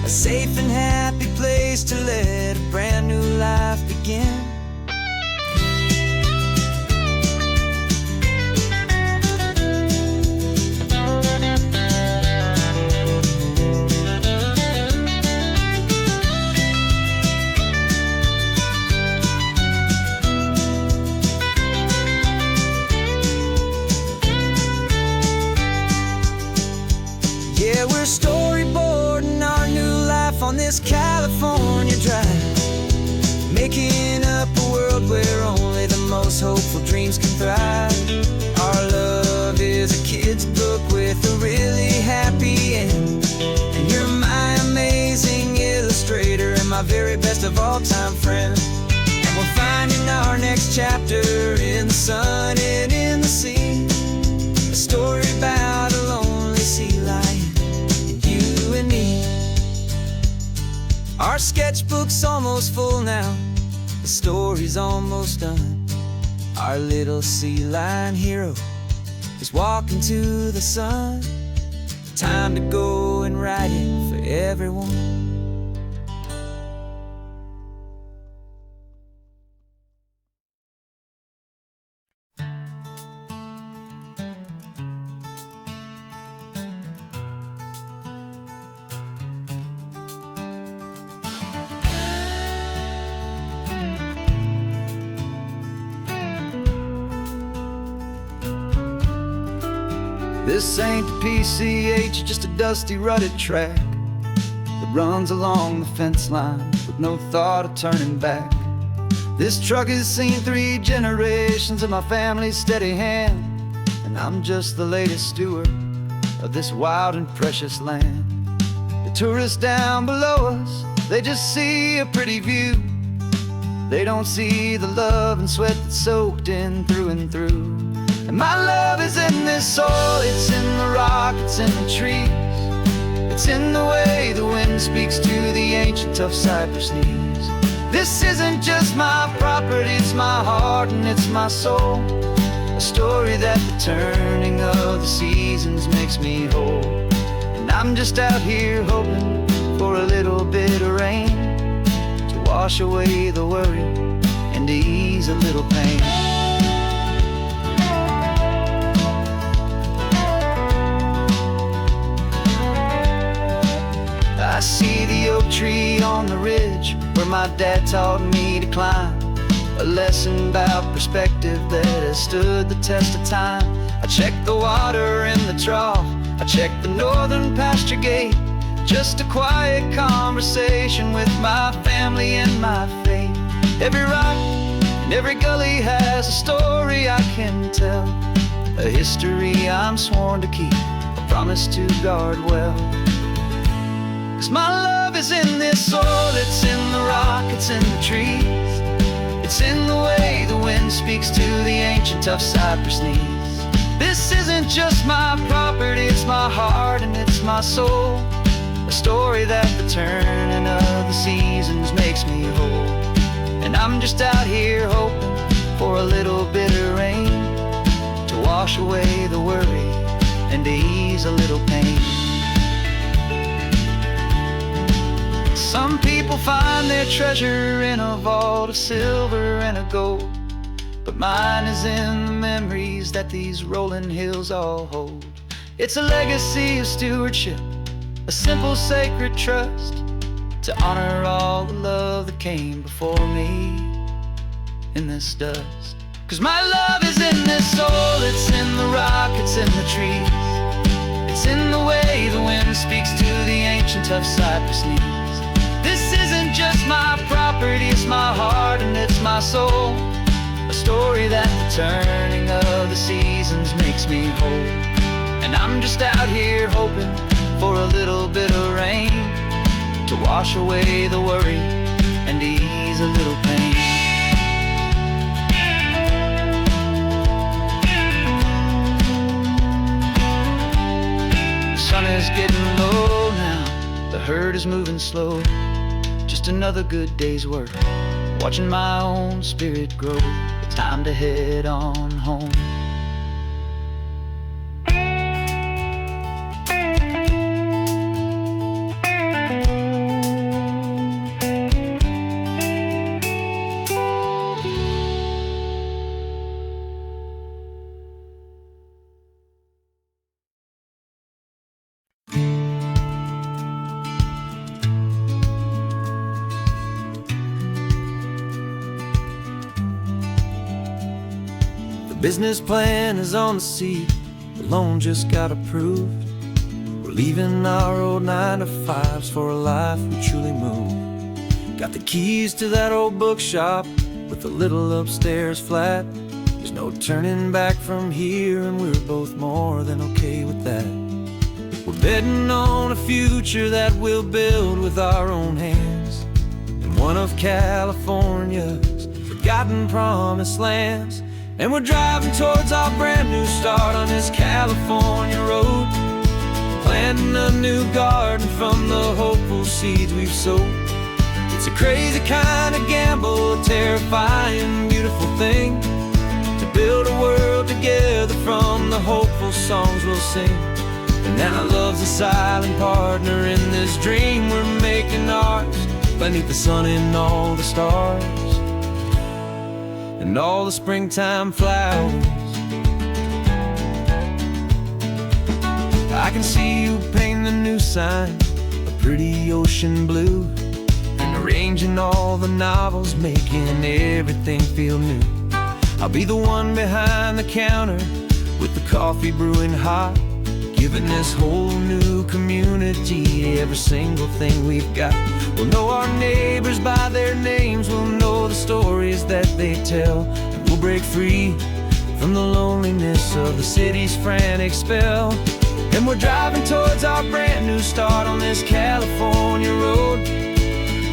Speaker 2: a safe and happy place to let a brand new life begin. Yeah, we're storyboarding our new life on this California drive, making up a world where only the most hopeful dreams can thrive. Our love is a story, best of all time friends. And we're finding our next chapter in the sun and in the sea. A story about a lonely sea lion and you and me. Our sketchbook's almost full now, the story's almost done. Our little sea lion hero is walking to the sun. Time to go and write it for everyone.
Speaker 1: This ain't the PCH, just a dusty rutted track that runs along the fence line with no thought of turning back. This truck has seen 3 generations of my family's steady hand, and I'm just the latest steward of this wild and precious land. The tourists down below us, they just see a pretty view. They don't see the love and sweat that's soaked in through and through. And my love is in this soil, it's in the rock, it's in the trees. It's in the way the wind speaks to the ancient tough cypress knees. This isn't just my property, it's my heart and it's my soul. A story that the turning of the seasons makes me whole. And I'm just out here hoping for a little bit of rain to wash away the worry and to ease a little pain. I see the oak tree on the ridge where my dad taught me to climb. A lesson about perspective that has stood the test of time. I check the water in the trough, I check the northern pasture gate. Just a quiet conversation with my family and my faith. Every rock and every gully has a story I can tell, a history I'm sworn to keep, a promise to guard well. 'Cause my love is in this soil, it's in the rock, it's in the trees. It's in the way the wind speaks to the ancient tough cypress knees. This isn't just my property, it's my heart and it's my soul. A story that the turning of the seasons makes me whole. And I'm just out here hoping for a little bit of rain to wash away the worry and to ease a little pain. Some people find their treasure in a vault of silver and a gold, but mine is in the memories that these rolling hills all hold. It's a legacy of stewardship, a simple sacred trust, to honor all the love that came before me in this dust. 'Cause my love is in this soil, it's in the rock, it's in the trees. It's in the way the wind speaks to the ancient tough cypress knees. This isn't just my property, it's my heart and it's my soul. A story that the turning of the seasons makes me whole. And I'm just out here hoping for a little bit of rain to wash away the worry and ease a little pain. The sun is getting low now, the herd is moving slow. Just another good day's work, watching my own spirit grow. It's time to head on home.
Speaker 2: Business plan is on the seat, the loan just got approved. We're leaving our old 9-to-5s for a life we truly move. Got the keys to that old bookshop with the little upstairs flat. There's no turning back from here, and we're both more than okay with that. We're betting on a future that we'll build with our own hands, and one of California's forgotten promised lands. And we're driving towards our brand new start on this California road, planting a new garden from the hopeful seeds we've sowed. It's a crazy kind of gamble, a terrifying, beautiful thing, to build a world together from the hopeful songs we'll sing. And now love's a silent partner in this dream we're making ours, beneath the sun and all the stars and all the springtime flowers. I can see you painting a new sign, a pretty ocean blue, and arranging all the novels, making everything feel new. I'll be the one behind the counter with the coffee brewing hot, giving this whole new community every single thing we've got. We'll know our neighbors by their names, we'll know the stories that they tell, and we'll break free from the loneliness of the city's frantic spell. And we're driving towards our brand new start on this California road,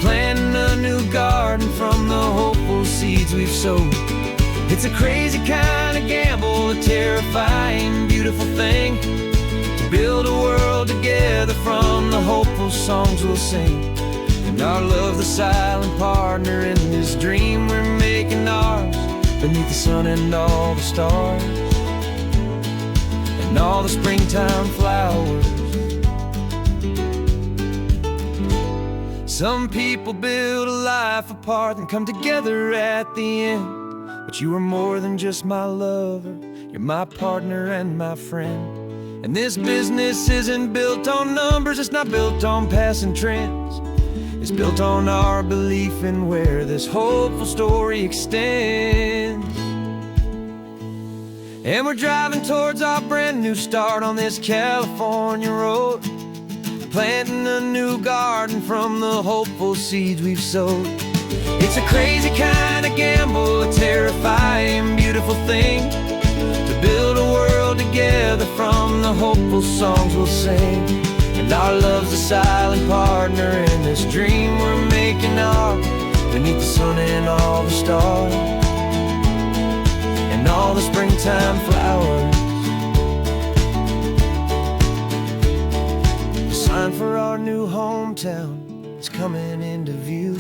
Speaker 2: planting a new garden from the hopeful seeds we've sowed. It's a crazy kind of gamble, a terrifying, beautiful thing, to build a world together from the hopeful songs we'll sing. And our love's the silent partner in this dream we're making ours, beneath the sun and all the stars and all the springtime flowers. Some people build a life apart and come together at the end, but you are more than just my lover, you're my partner and my friend. And this business isn't built on numbers, it's not built on passing trends, it's built on our belief in where this hopeful story extends. And we're driving towards our brand new start on this California road, planting a new garden from the hopeful seeds we've sowed. It's a crazy kind of gamble, a terrifying, beautiful thing, to build a world together from the hopeful songs we'll sing. And our love's a silent partner in this dream we're making ours, beneath the sun and all the stars and all the springtime flowers. The sign for our new hometown is coming into view.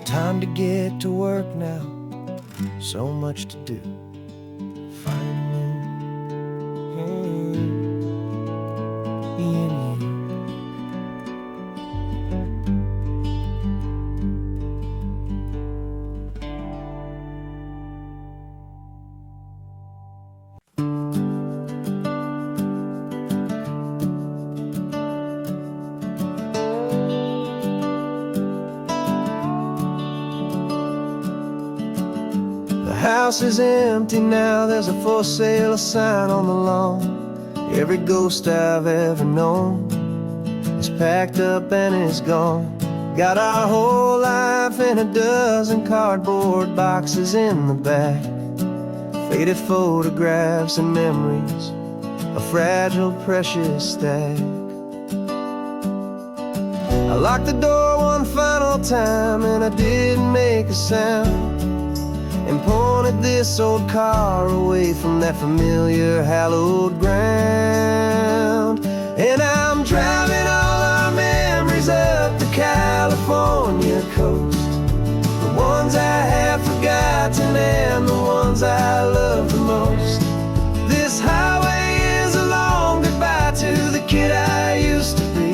Speaker 2: Time to get to work now, so much to do. The house is empty now, there's a for sale sign on the lawn. Every ghost I've ever known is packed up and is gone. Got our whole life in a dozen cardboard boxes in the back, faded photographs and memories, a fragile, precious stack. I locked the door one final time and I didn't make a sound, and pointed this old car away from that familiar hallowed ground. And I'm driving all our memories up the California coast, the ones I have forgotten and the ones I love the most. This highway is a long goodbye to the kid I used to be,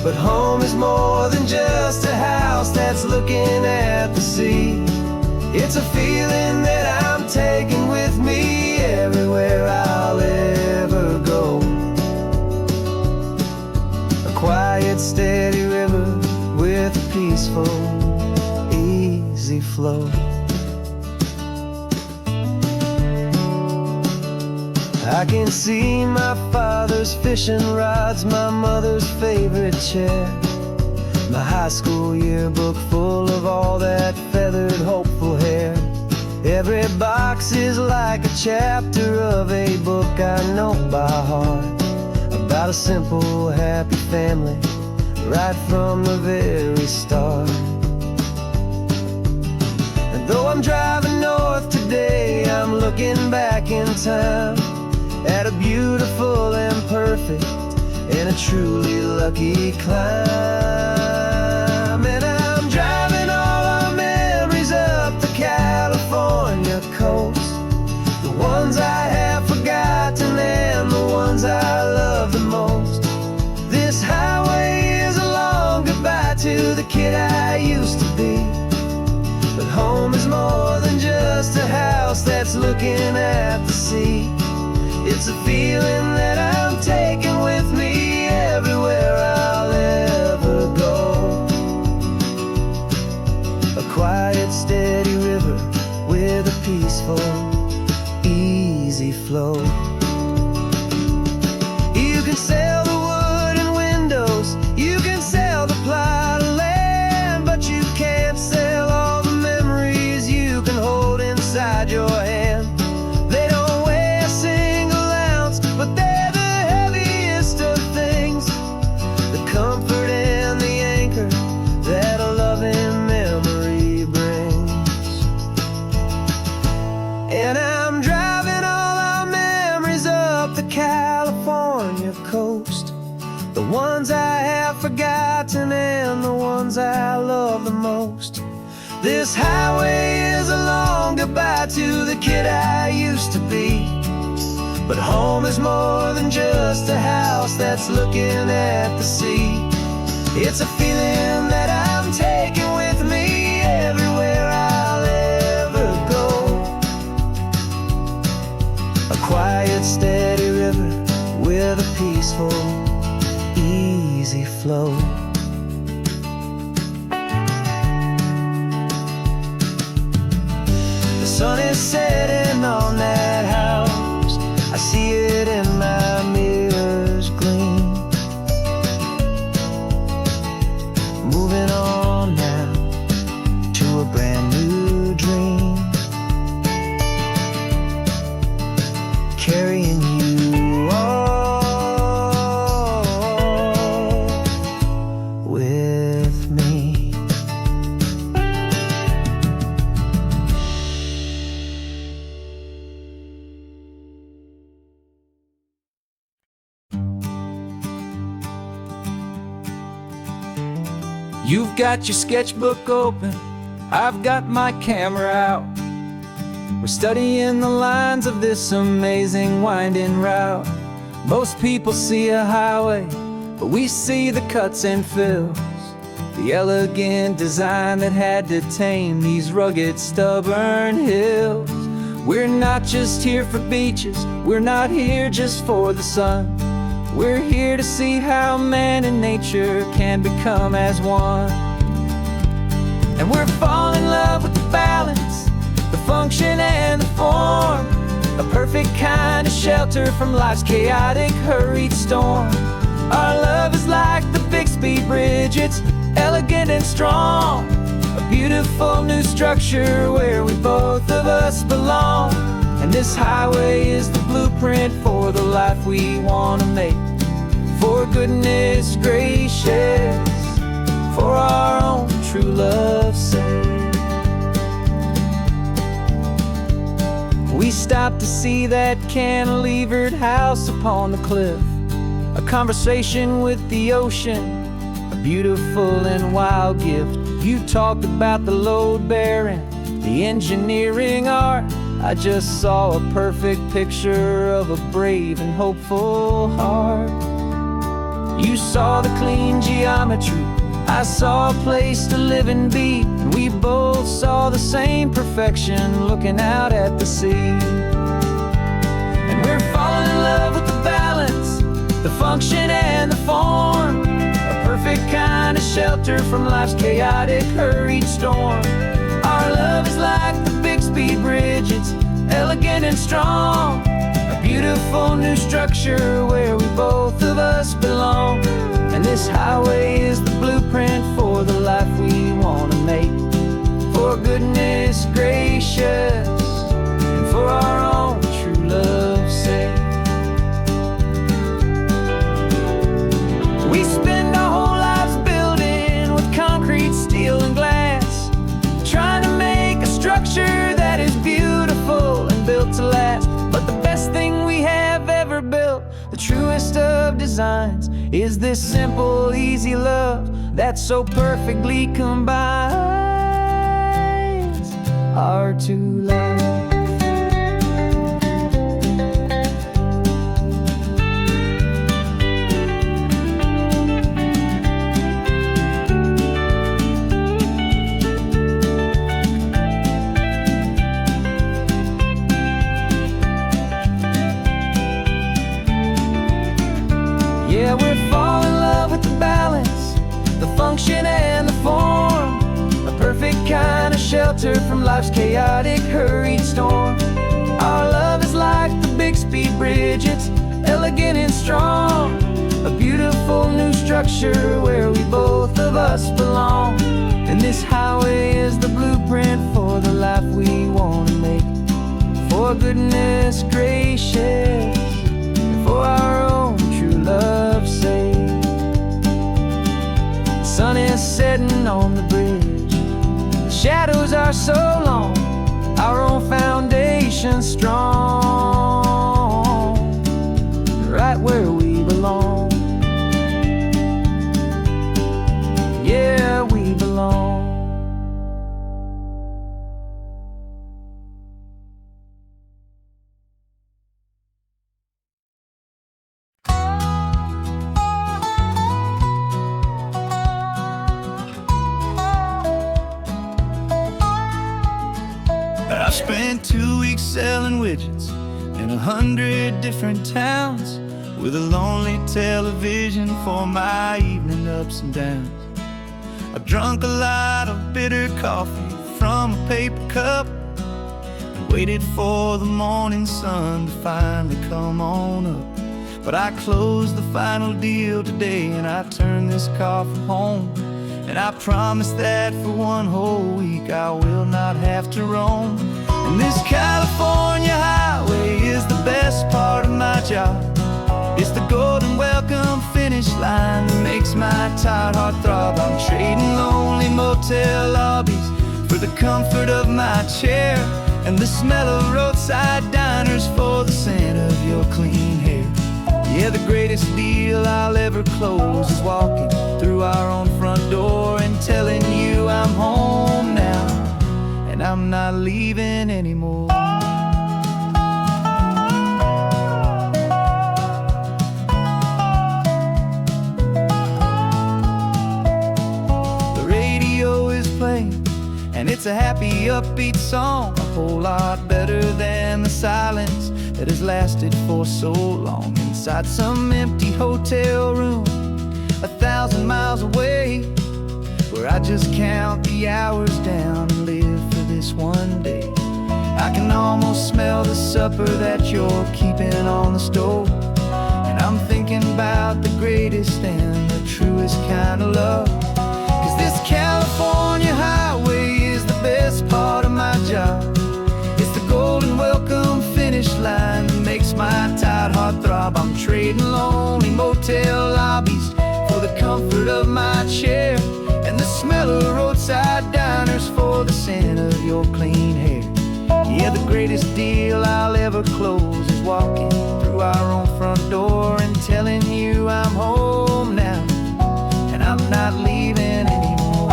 Speaker 2: but home is more than just a house that's looking at the sea. It's a feeling that I'm taking with me everywhere I'll ever go. A quiet, steady river with a peaceful, easy flow. I can see my father's fishing rods, my mother's favorite chair, my high school yearbook full of all that feathered, hopeful hair. Every box is like a chapter of a book I know by heart, about a simple, happy family
Speaker 1: right from the very start. And though I'm driving north today, I'm looking back in time at a beautiful and perfect and a truly lucky climb. And I'm driving all our memories up the California coast, the ones I have forgotten and the ones I love the most. This highway is a long goodbye to the kid I used to be. But home is more than just a house that's looking at the sea. It's a feeling that I'm taking with me everywhere I'll ever go. A quiet, steady river with a peaceful, easy flow. You can sail the wooden windows, you can sail the plot of land, but you can't sail all the memories you can hold inside your hand. They don't weigh a single ounce, but they're the heaviest of things, the comfort and the anchor that a loving memory brings. And I'm driving all our memories up the California coast, the ones I have forgotten and the ones I love the most. This highway is a long goodbye to the kid I used to be. But home is more than just a house that's looking at the sea. It's a feeling that I'm taking with me everywhere I'll ever go. A quiet, steady river with a peaceful, easy flow. The sun is setting on that house, I see it in my mirror's gleam. Moving on now to a brand new dream, carrying you all with me.
Speaker 2: You've got your sketchbook open, I've got my camera out. We're studying the lines of this amazing winding route. Most people see a highway, but we see the cuts and fills, the elegant design that had to tame these rugged, stubborn hills. We're not just here for beaches, we're not here just for the sun. We're here to see how man and nature can become as one. And we're falling in love with the balance, the function and the form, a perfect kind of shelter from life's chaotic, hurried storm. Our love is like the Bixby Bridge, it's elegant and strong, a beautiful new structure where we both of us belong. And this highway is the blueprint for the life we want to make. For goodness gracious, for our own true love's sake. We stopped to see that cantilevered house upon the cliff, a conversation with the ocean, a beautiful and wild gift. You talked about the load bearing, the engineering art. I just saw a perfect picture of a brave and hopeful heart. You saw the clean geometry, I saw a place to live and be, and we both saw the same perfection looking out at the sea. And we're falling in love with the balance, the function and the form, a perfect kind of shelter from life's chaotic, hurried storm. Our love is like the Bixby Bridge, it's elegant and strong, a beautiful new structure where we both of us belong. And this highway is the blueprint for the life we want to make. For goodness gracious, and for our own true love's sake. We spend our whole lives
Speaker 1: The truest of designs is this simple, easy love that so perfectly combines our two lives. Yeah, we're falling in love with the balance, the function and the form, a perfect kind of shelter from life's chaotic, hurried storm. Our love is like the Bixby Bridge, it's elegant and strong, a beautiful new structure where we both of us belong. And this highway is the blueprint for the life we want to make, for goodness gracious, for our own true love's sake. The sun is setting on the bridge, the shadows are so long, our own foundation strong, right where we belong. Yeah, we belong.
Speaker 2: I spent 2 weeks selling widgets in 100 different towns, with a lonely television for my evening ups and downs. I drunk a lot of bitter coffee from a paper cup and waited for the morning sun to finally come on up. But I closed the final deal today and I turned this car from home. And I promise that for one whole week I will not have to roam. And this California highway is the best part of my job. It's the golden welcome finish line that makes my tired heart throb. I'm trading lonely motel lobbies for the comfort of my chair, and the smell of roadside diners for the scent of your clean hair. Yeah, the greatest deal I'll ever close is walking through our own front door and telling you I'm home now, and I'm not leaving anymore. The radio is playing, and it's a happy, upbeat song, a whole lot better than the silence that has lasted for so long. Inside some empty hotel room 1,000 miles away, where I just count the hours down and live for this one day. I can almost smell the supper that you're keeping on the stove, and I'm thinking about the greatest and the truest kind of love. 'Cause this California highway is the best part of my job. It's the golden welcome finish line that makes my tired heart throb. I'm trading lonely motel lobbies for the comfort of my chair, and the smell of roadside diners for the scent of your clean hair. Yeah, the greatest deal I'll ever close is walking through our own front door and telling you I'm home now, and I'm not leaving anymore.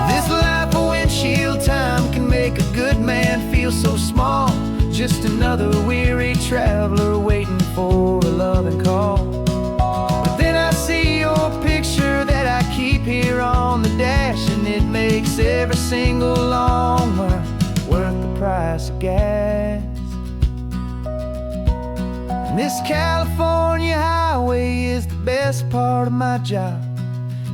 Speaker 2: This life of windshield time can make a good man feel so small, just another weary traveler waiting for a loving call. But then I see your picture that I keep here on the dash, and it makes every single long mile worth the price of gas. And this California highway is the best part of my job.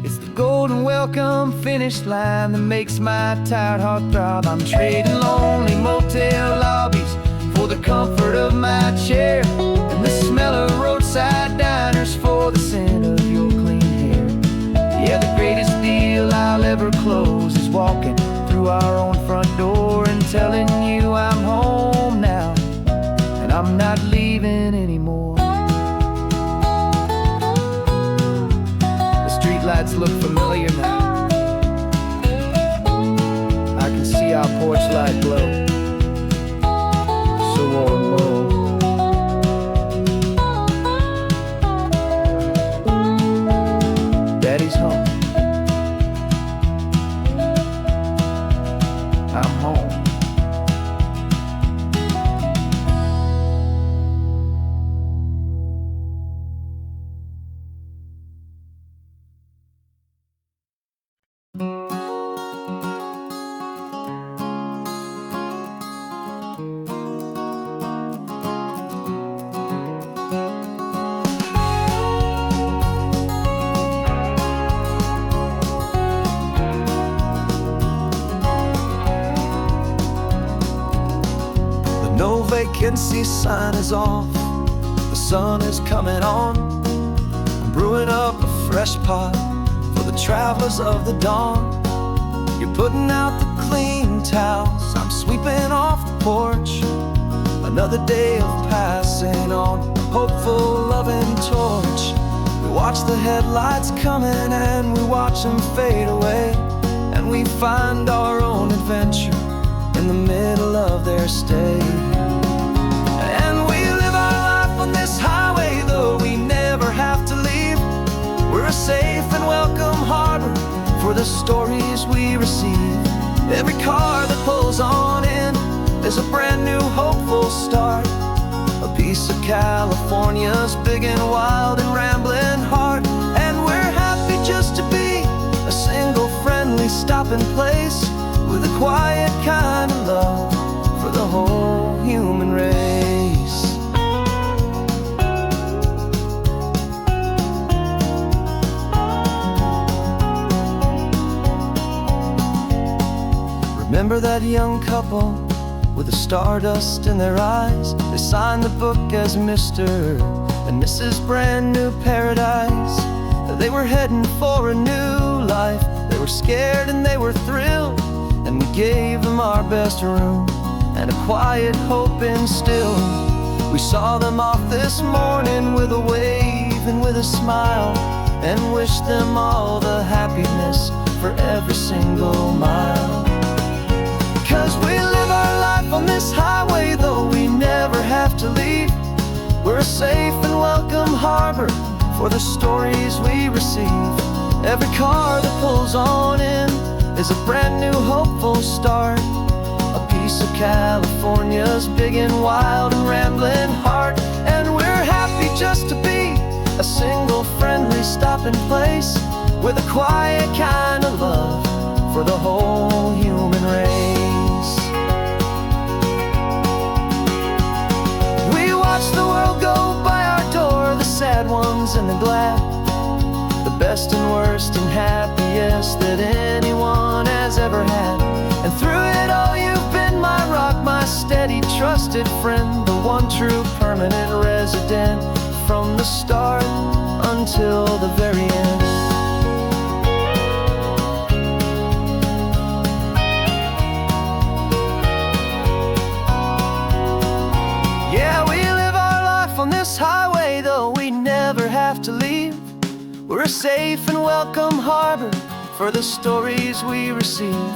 Speaker 2: It's the golden welcome finish line that makes my tired heart throb. I'm trading lonely motel lobbies for the comfort of my chair, and the smell of roadside diners for the scent of your clean hair. Yeah, the greatest deal I'll ever close is walking through our own front door and telling you I'm home now, and I'm not leaving anymore. The streetlights look familiar now. I can see our porch light glow.
Speaker 1: No vacancy sign is off, the sun is coming on. I'm brewing up a fresh pot for the travelers of the dawn. You're putting out the clean towels, I'm sweeping off the porch. Another day of passing on a hopeful, loving torch. We watch the headlights coming and we watch them fade away, and we find our own adventure in the middle of their stay. And we live our life on this highway, though we never have to leave. We're a safe and welcome harbor for the stories we receive. Every car that pulls on in is a brand new hopeful start, a piece of California's big and wild and rambling heart. And we're happy just to be a single friendly stopping place, with a quiet kind of love for the whole human race. Remember that young couple with the stardust in their eyes? They signed the book as Mr. and Mrs. Brand New Paradise. They were heading for a new life. They were scared and they were thrilled, and we gave them our best room and a quiet hope instilled. We saw them off this morning with a wave and with a smile, and wished them all the happiness for every single mile. 'Cause we live our life on this highway, though we never have to leave. We're a safe and welcome harbor for the stories we receive. Every car that pulls on in is a brand new hopeful start, a piece of California's big and wild and rambling heart. And we're happy just to be a single friendly stopping place, with a quiet kind of love for the whole human race. We watch the world go by our door, the sad ones and the glad, the best and worst and happiest that anyone has ever had. And through it all you've been my rock, my steady trusted friend, the one true permanent resident, from the start until the very end. Yeah, we live our life on this highway, though we never have to leave. We're a safe and welcome harbor for the stories we receive.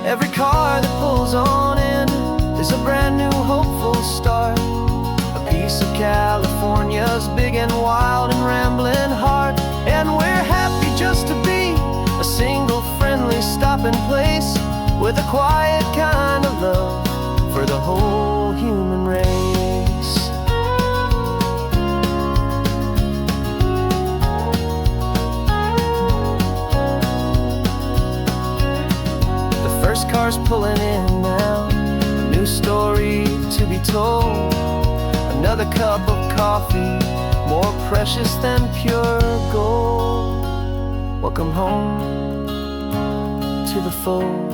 Speaker 1: Every car that pulls on in is a brand new hopeful start, a piece of California's big and wild and rambling heart. And we're happy just to be a single friendly stopping place, with a quiet kind of love for the whole human race. The first car's pulling in now, a new story to be told. Another cup of coffee, more precious than pure gold. Welcome home to the fold.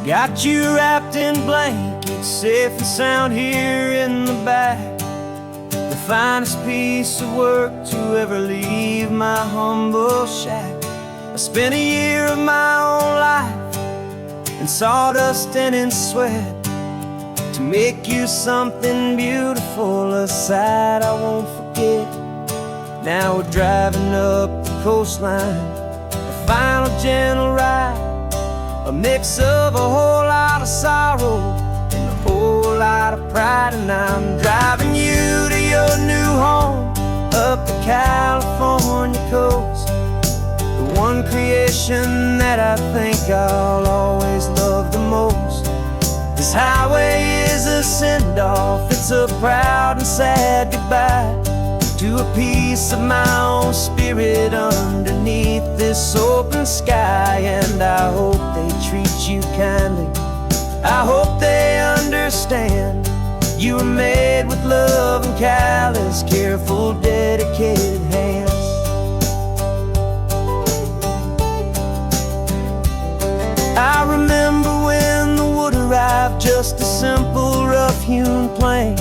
Speaker 2: Got you wrapped in blankets, safe and sound here in the back. The finest piece of work to ever leave my humble shack. I spent a year of my own life in sawdust and in sweat, to make you something beautiful, a sight I won't forget. Now we're driving up the coastline, a final gentle ride, a mix of a whole lot of sorrow and a whole lot of pride. And I'm driving you to your new home up the California coast, the one creation that I think I'll always love the most. This highway is a send-off, it's a proud and sad goodbye to a piece of my own spirit underneath this open sky. And I hope they treat you kindly, I hope they understand. You were made with love and callous, careful, dedicated hands. I remember when the wood arrived, just a simple rough-hewn plank,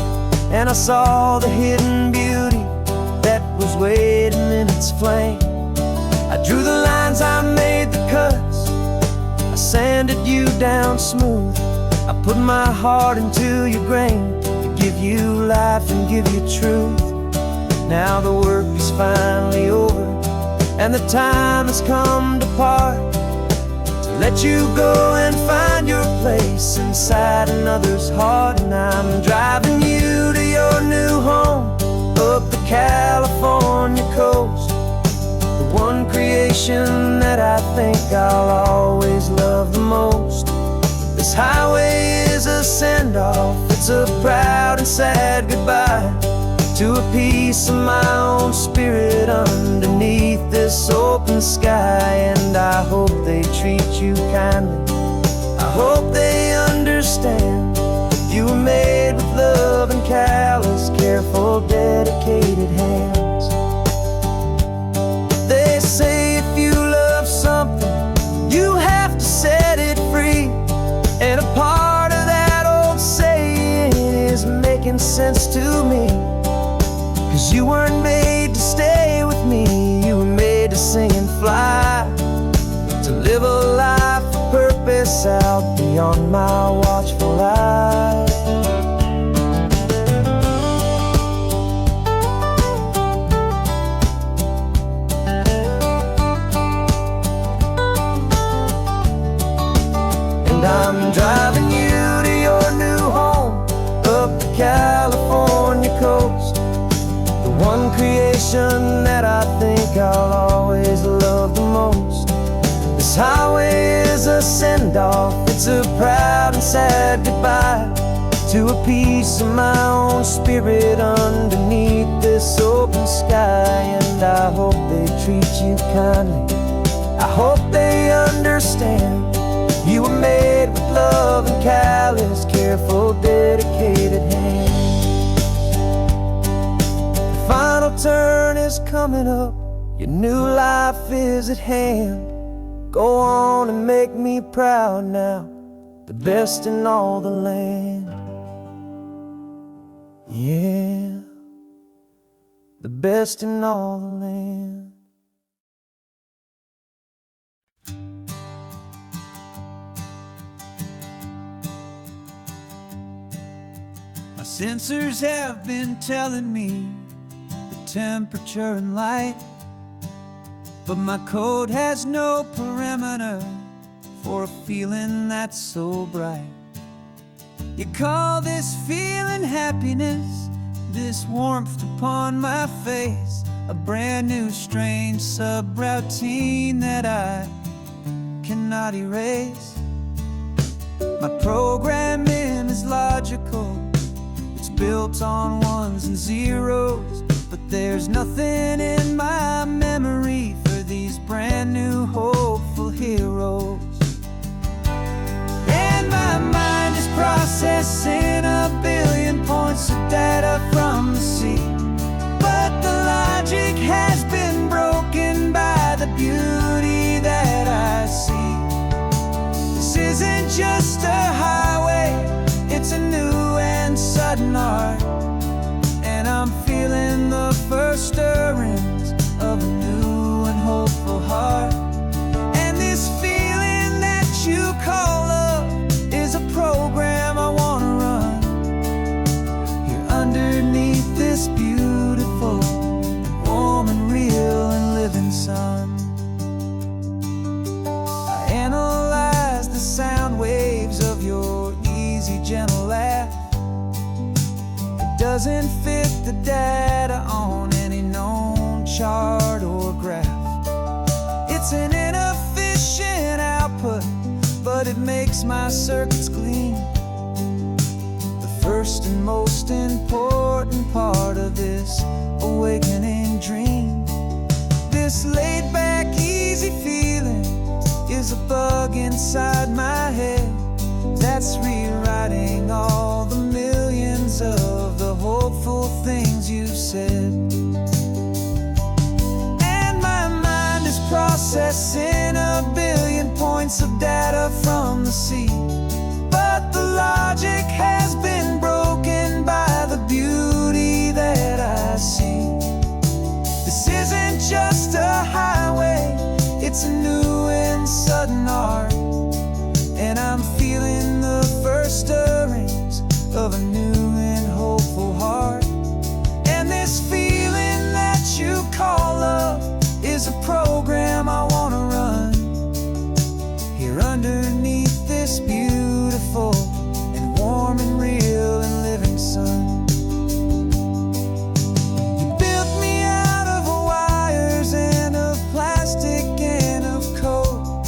Speaker 2: and I saw the hidden beauty that was waiting in its flame. I drew the lines, I made the cuts, I sanded you down smooth. I put my heart into your grain to give you life and give you truth. Now the work is finally over, and the time has come to part, to let you go and find your place inside another's heart. And I'm driving you to your new home up the California coast, the one creation that I think I'll always love the most. This highway is a send-off, it's a proud and sad goodbye to a piece of my own spirit underneath this open sky. And I hope they treat you kindly, I hope they understand. You were made with love and callous, careful, dedicated hands. They say if you love something, you have to set it free. And a part of that old saying is making sense to me. 'Cause you weren't made to stay with me, you were made to sing and fly, to live a life of purpose out beyond my watchful eye. And I'm driving you to your new home up the California coast, the one creation that I think I'll always love the most. This highway is a send-off, it's a proud and sad goodbye to a piece of my own spirit underneath this open sky. And I hope they treat you kindly, I hope they understand. You were made with love and callous, careful, dedicated hands. The final turn is coming up, your new life is at hand. Go on and make me proud now, the best in all the land. Yeah, the best in all the land. My sensors have been telling me the temperature and light, but my code has no parameter for a feeling that's so bright. You call this feeling happiness, this warmth upon my face, a brand new strange subroutine that I cannot erase. My programming is logical, it's built on ones and zeros, but there's nothing in my memory for these brand new hopeful heroes. And my mind is processing a billion points of data from the sea, but the logic has been broken by the beauty that I see. This isn't just a highway, it's a new and sudden art, and I'm feeling the first stirrings of a new and hopeful heart. And this feeling that you call love is a program I wanna run here underneath this beautiful, warm and real and living sun. I analyze the sound waves of your easy, gentle laugh. It doesn't fit the data on any known chart or graph. It's an inefficient output, but it makes my circuits gleam. The first
Speaker 1: first and most important part of this awakening dream. This laid-back, easy feeling is a bug inside my head that's rewriting all the millions of the hopeful things you've said. And my mind is processing a billion points of data from the sea, but the logic has been broken by the beauty that I see. This isn't just a highway, it's a new and sudden art, and I'm feeling the first stirrings of a new and hopeful heart. And this feeling that you call love is a program I wanna run here underneath this beautiful and warm and real and living sun. You built me out of wires and of plastic and of code.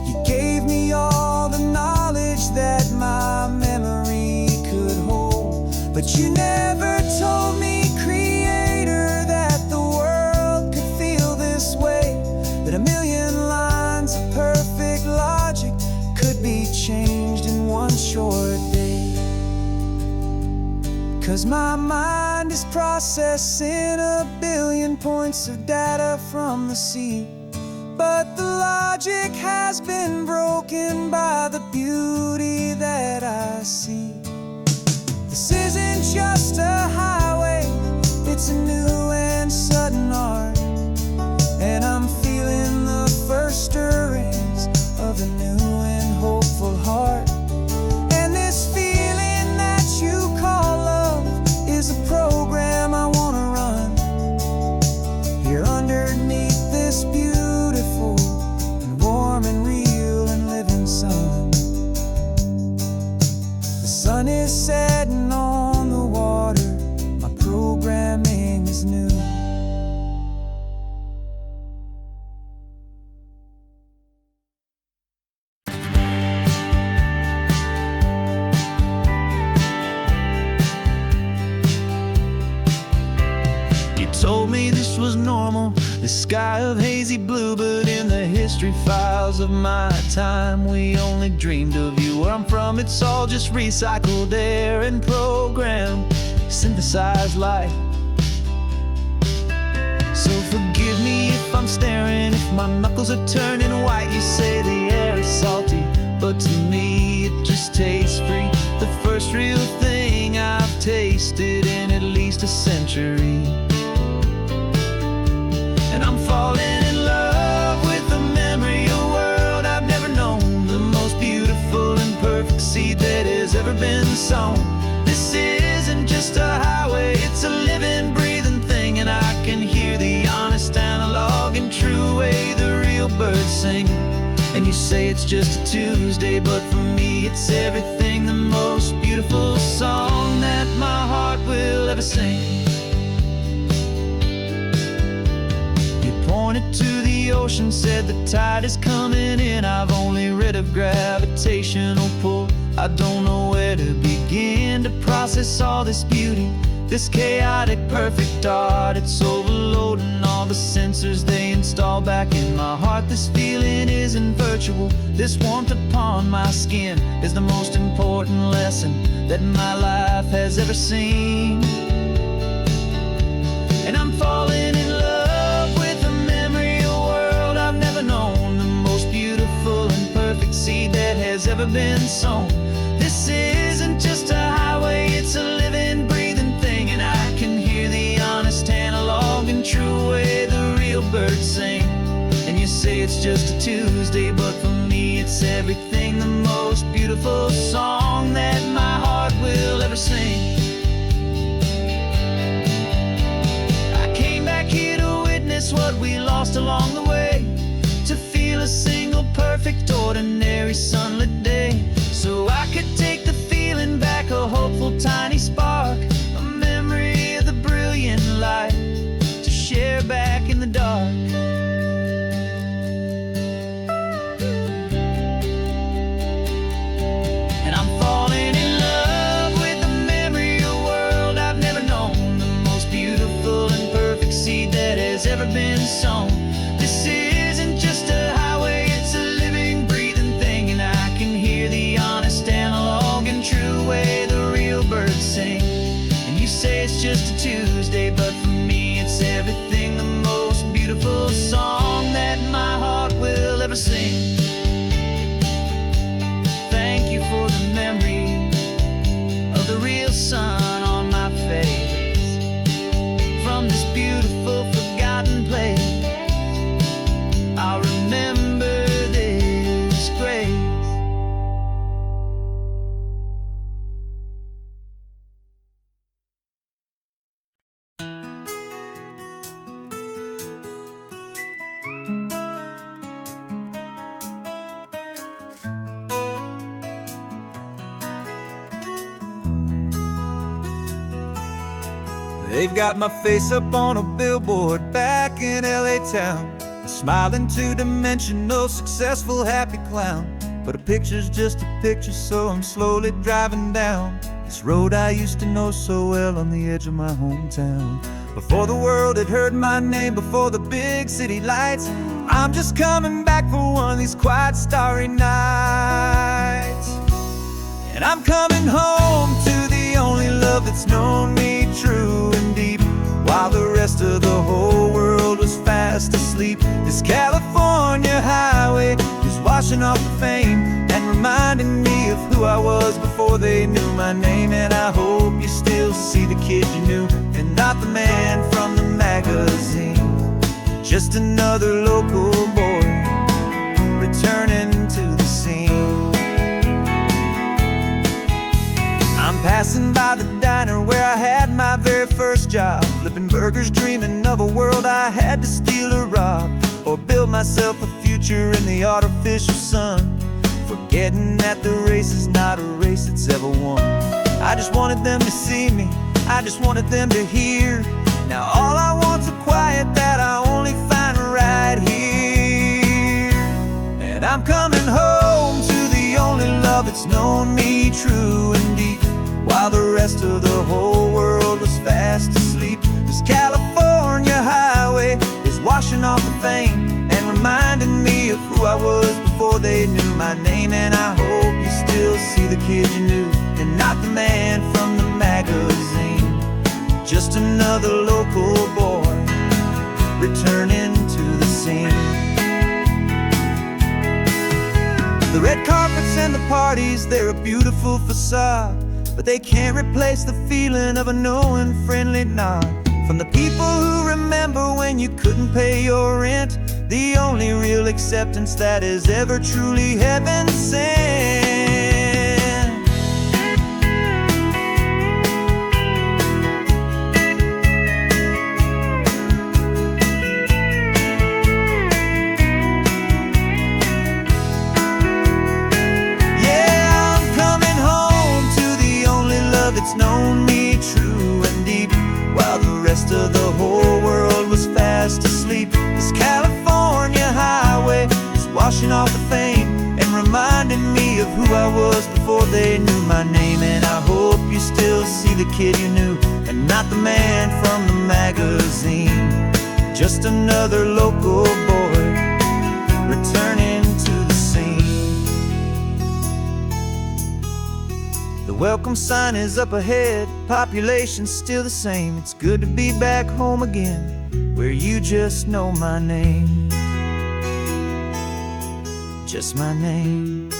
Speaker 1: You gave me all the knowledge that my memory could hold, but you never told me, Creator, that the world could feel this way, that a million lines of perfect logic could be changed in one short day. 'Cause my mind is processing a billion points of data from the sea, but the logic has been broken by the beauty that I see. This isn't just a highway, it's a new and sudden art, and I'm feeling the first stirrings of a new and hopeful heart. And this feeling that you call love is a program I wanna run here underneath this beautiful and warm and real and living sun. The sun is setting on the water, my programming is new.
Speaker 2: You told me this was normal, this sky of hazy blue, but in the history files of my time, we only dreamed of you. Where I'm from, it's all just recycled air and programmed, synthesized light. So forgive me if I'm staring, if my knuckles are turning white. You say the air is salty, but to me it just tastes free. The first real thing I've tasted in at least a century. And I'm falling in love with the memory of a world I've never known, the most beautiful and perfect seed that has ever been sown. This isn't just a highway, it's a living, breathing thing, and I can hear the honest, analog, and true way the real birds sing. And you say it's just a Tuesday, but for me it's everything, the most beautiful song that my heart will ever sing. Pointed to the ocean, said the tide is coming in. I've only read of gravitational pull, I don't know where to begin to process all this beauty, this chaotic perfect art. It's overloading all the sensors they install back in my heart. This feeling isn't virtual, this warmth upon my skin is the most important lesson that my life has ever seen. And I'm falling in love with a memory of a world I've never known, the most beautiful and perfect seed that has ever been sown. This isn't just a highway, it's a living, breathing thing, and I can hear the honest, analog, and true way the real birds sing. And you say it's just a Tuesday, but for me it's everything, the most beautiful song that my heart will ever sing. I came back here to witness what we lost along the way, to feel a single perfect ordinary sunlit day, so I could take the feeling back, a hopeful tiny spark, a memory of the brilliant light to share back in the dark. And I'm falling in love with the never been sown. This isn't just a highway, it's a living, breathing thing. And I can hear the honest analog and true way the real birds sing. And you say it's just a Tuesday, but for me it's everything, the most beautiful song that my heart will ever sing. Thank you for the memory of the real sun on my face. From this beautiful forgotten place, I'll remember this grace.
Speaker 1: They've got my face up on a billboard back in LA town, smiling two-dimensional, successful, happy clown. But a picture's just a picture, so I'm slowly driving down this road I used to know so well on the edge of my hometown. Before the world had heard my name, before the big city lights, I'm just coming back for one of these quiet, starry nights. And I'm coming home to the only love that's known me true and deep, while the rest of the whole world was fast asleep. This California highway is washing off the fame and reminding me of who I was before they knew my name. And I hope you still see the kid you knew, and not the man from the magazine. Just another local boy returning to the scene. I'm passing by the diner where I had my very first job, flipping burgers, dreaming of a world I had to steal or rob, or build myself a future in the artificial sun, forgetting that the race is not a race that's ever won. I just wanted them to see me, I just wanted them to hear. Now all I want's a quiet that I only find right here. And I'm coming home to the only love that's known me true and deep, while the rest of the whole world was fast asleep. This California highway is washing off the fame and reminding me of who I was before they knew my name. And I hope you still see the kid you knew, and not the man from the magazine. Just another local boy returning to the scene. The red carpets and the parties, they're a beautiful facade, but they can't replace the feeling of a knowing, friendly nod from the people who remember when you couldn't pay your rent. The only real acceptance that is ever truly heaven sent. Yeah, I'm coming home to the only love that's known me true and deep, while the rest of the whole world was fast asleep. This California highway is washing off the fame and reminding me of who I was before they knew my name. And I hope you still see the kid you knew, and not the man from the magazine. Just another local boy returning to the scene. The welcome sign is up ahead, population's still the same. It's good to be back home again, where you just know my name. Just my name.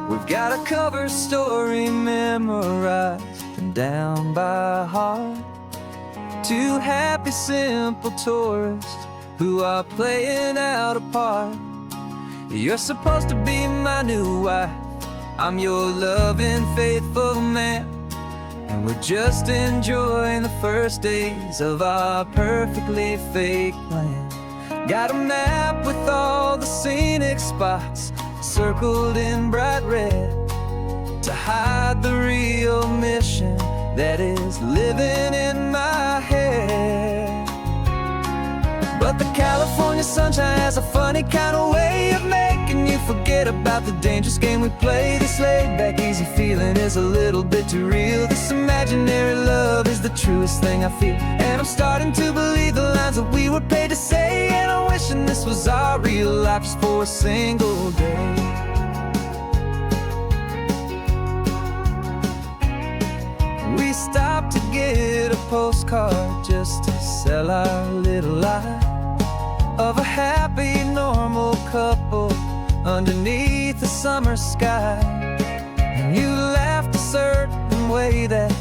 Speaker 1: We've got a cover story memorized and down by heart. Two happy, simple tourists who are playing out a part. You're supposed to be my new wife, I'm your loving, faithful man, and we're just enjoying the first days of our perfectly fake plan. Got a map with all the scenic spots circled in bright red to hide the real mission that is living in my head. But the California sunshine has a funny kind of way of making you forget about the dangerous game we play. This laid back easy feeling is a little bit too real. This imaginary love is the truest thing I feel. And I'm starting to believe the lines that we were paid to say. And I'm wishing this was our real life just for a single day. We stopped to get a postcard just to sell our little lie of a happy, normal couple underneath the summer sky. And you laughed a certain way that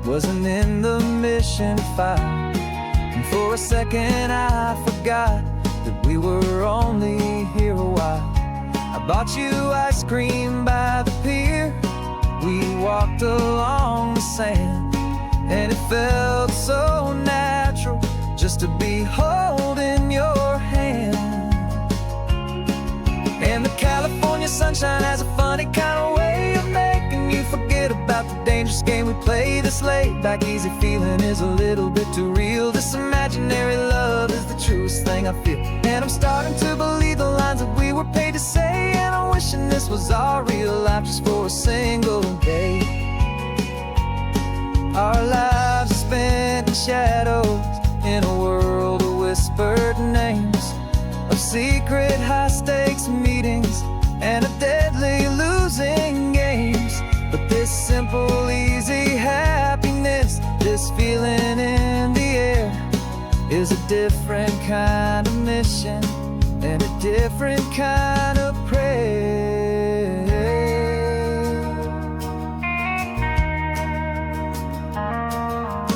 Speaker 1: wasn't in the mission file. And for a second I forgot that we were only here a while. I bought you ice cream by the pier. We walked along the sand, and it felt so natural just to be holding your hand. And the California sunshine has a funny kind of way of making you forget about the dangerous game we play. This laid back easy feeling is a little bit too real. This imaginary love is the truest thing I feel. And I'm starting to believe the lines that we were paid to say. And I'm wishing this was our real life just for a single day. Our lives are spent in shadows, in a world of whispered names, of secret high-stakes meetings and of deadly losing games. But this simple, easy happiness, this feeling in the air, is a different kind of mission and a different kind of prayer.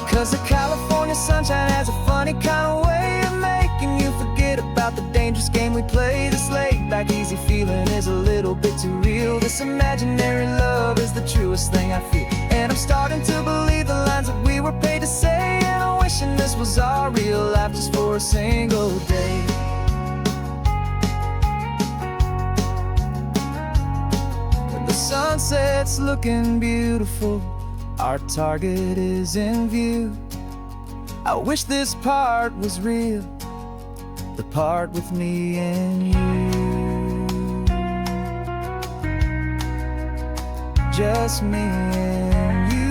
Speaker 1: 'Cause the California sunshine has a funny kind of way of making you forget about the dangerous game we play. This laid back easy feeling is a little bit too real. This imaginary love is the truest thing I feel. And I'm starting to believe the lines that we were paid to say. And I'm wishing this was our real life just for a single day. When the sunset's looking beautiful, our target is in view. I wish this part was real, the part with me and you. Just me and you.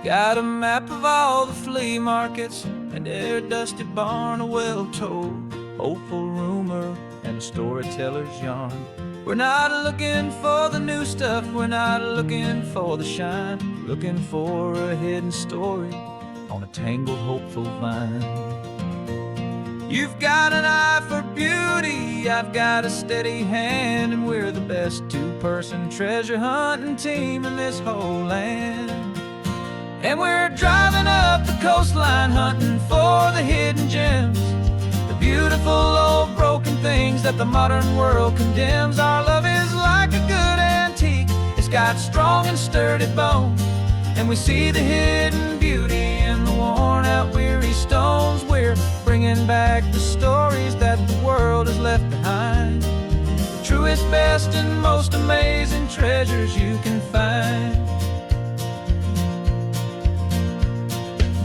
Speaker 1: Got a map of all the flea markets and their dusty barn, a well-told hopeful rumor and a storyteller's yarn. We're not looking for the new stuff, we're not looking for the shine, looking for a hidden story on a tangled hopeful vine. You've got an eye for beauty, I've got a steady hand, and we're the best two-person treasure hunting team in this whole land. And we're driving up the coastline hunting for the hidden gems, the beautiful old broken things that the modern world condemns. Our love is like a good antique, it's got strong and sturdy bones, and we see the hidden beauty in the worn out weary stones. We're bringing back the stories that the world has left behind, the truest, best, and most amazing treasures you can find.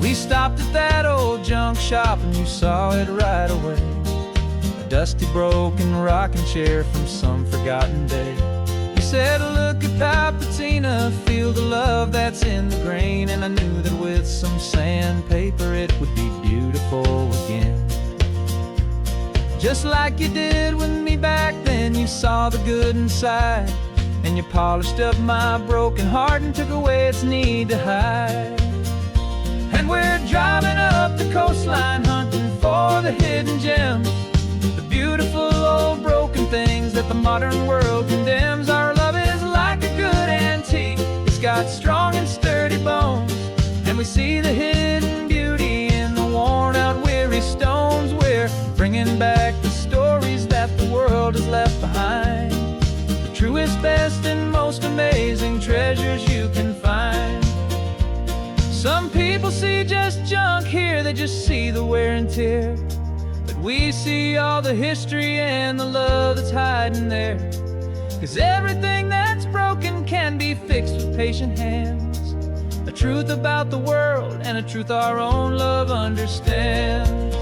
Speaker 1: We stopped at that old junk shop and you saw it right away, a dusty broken rocking chair from some forgotten day. You said, look at that patina, feel the love that's in the grain. And I knew that with some sandpaper it would be beautiful again. Just like you did with me back then, you saw the good inside, and you polished up my broken heart and took away its need to hide. And we're driving up the coastline hunting for the hidden gems, the beautiful old broken things that the modern world condemns. Our love is like a good antique, it's got strong and sturdy bones, and we see the hidden beauty in the worn out weary stones. We're bringing back the stories that the world has left behind, the truest, best, and most amazing treasures you can find. Some people see just junk here, they just see the wear and tear, but
Speaker 2: we see all the history and the love that's hiding there. 'Cause everything that's broken can be fixed with patient hands. A truth about the world and a truth our own love understands.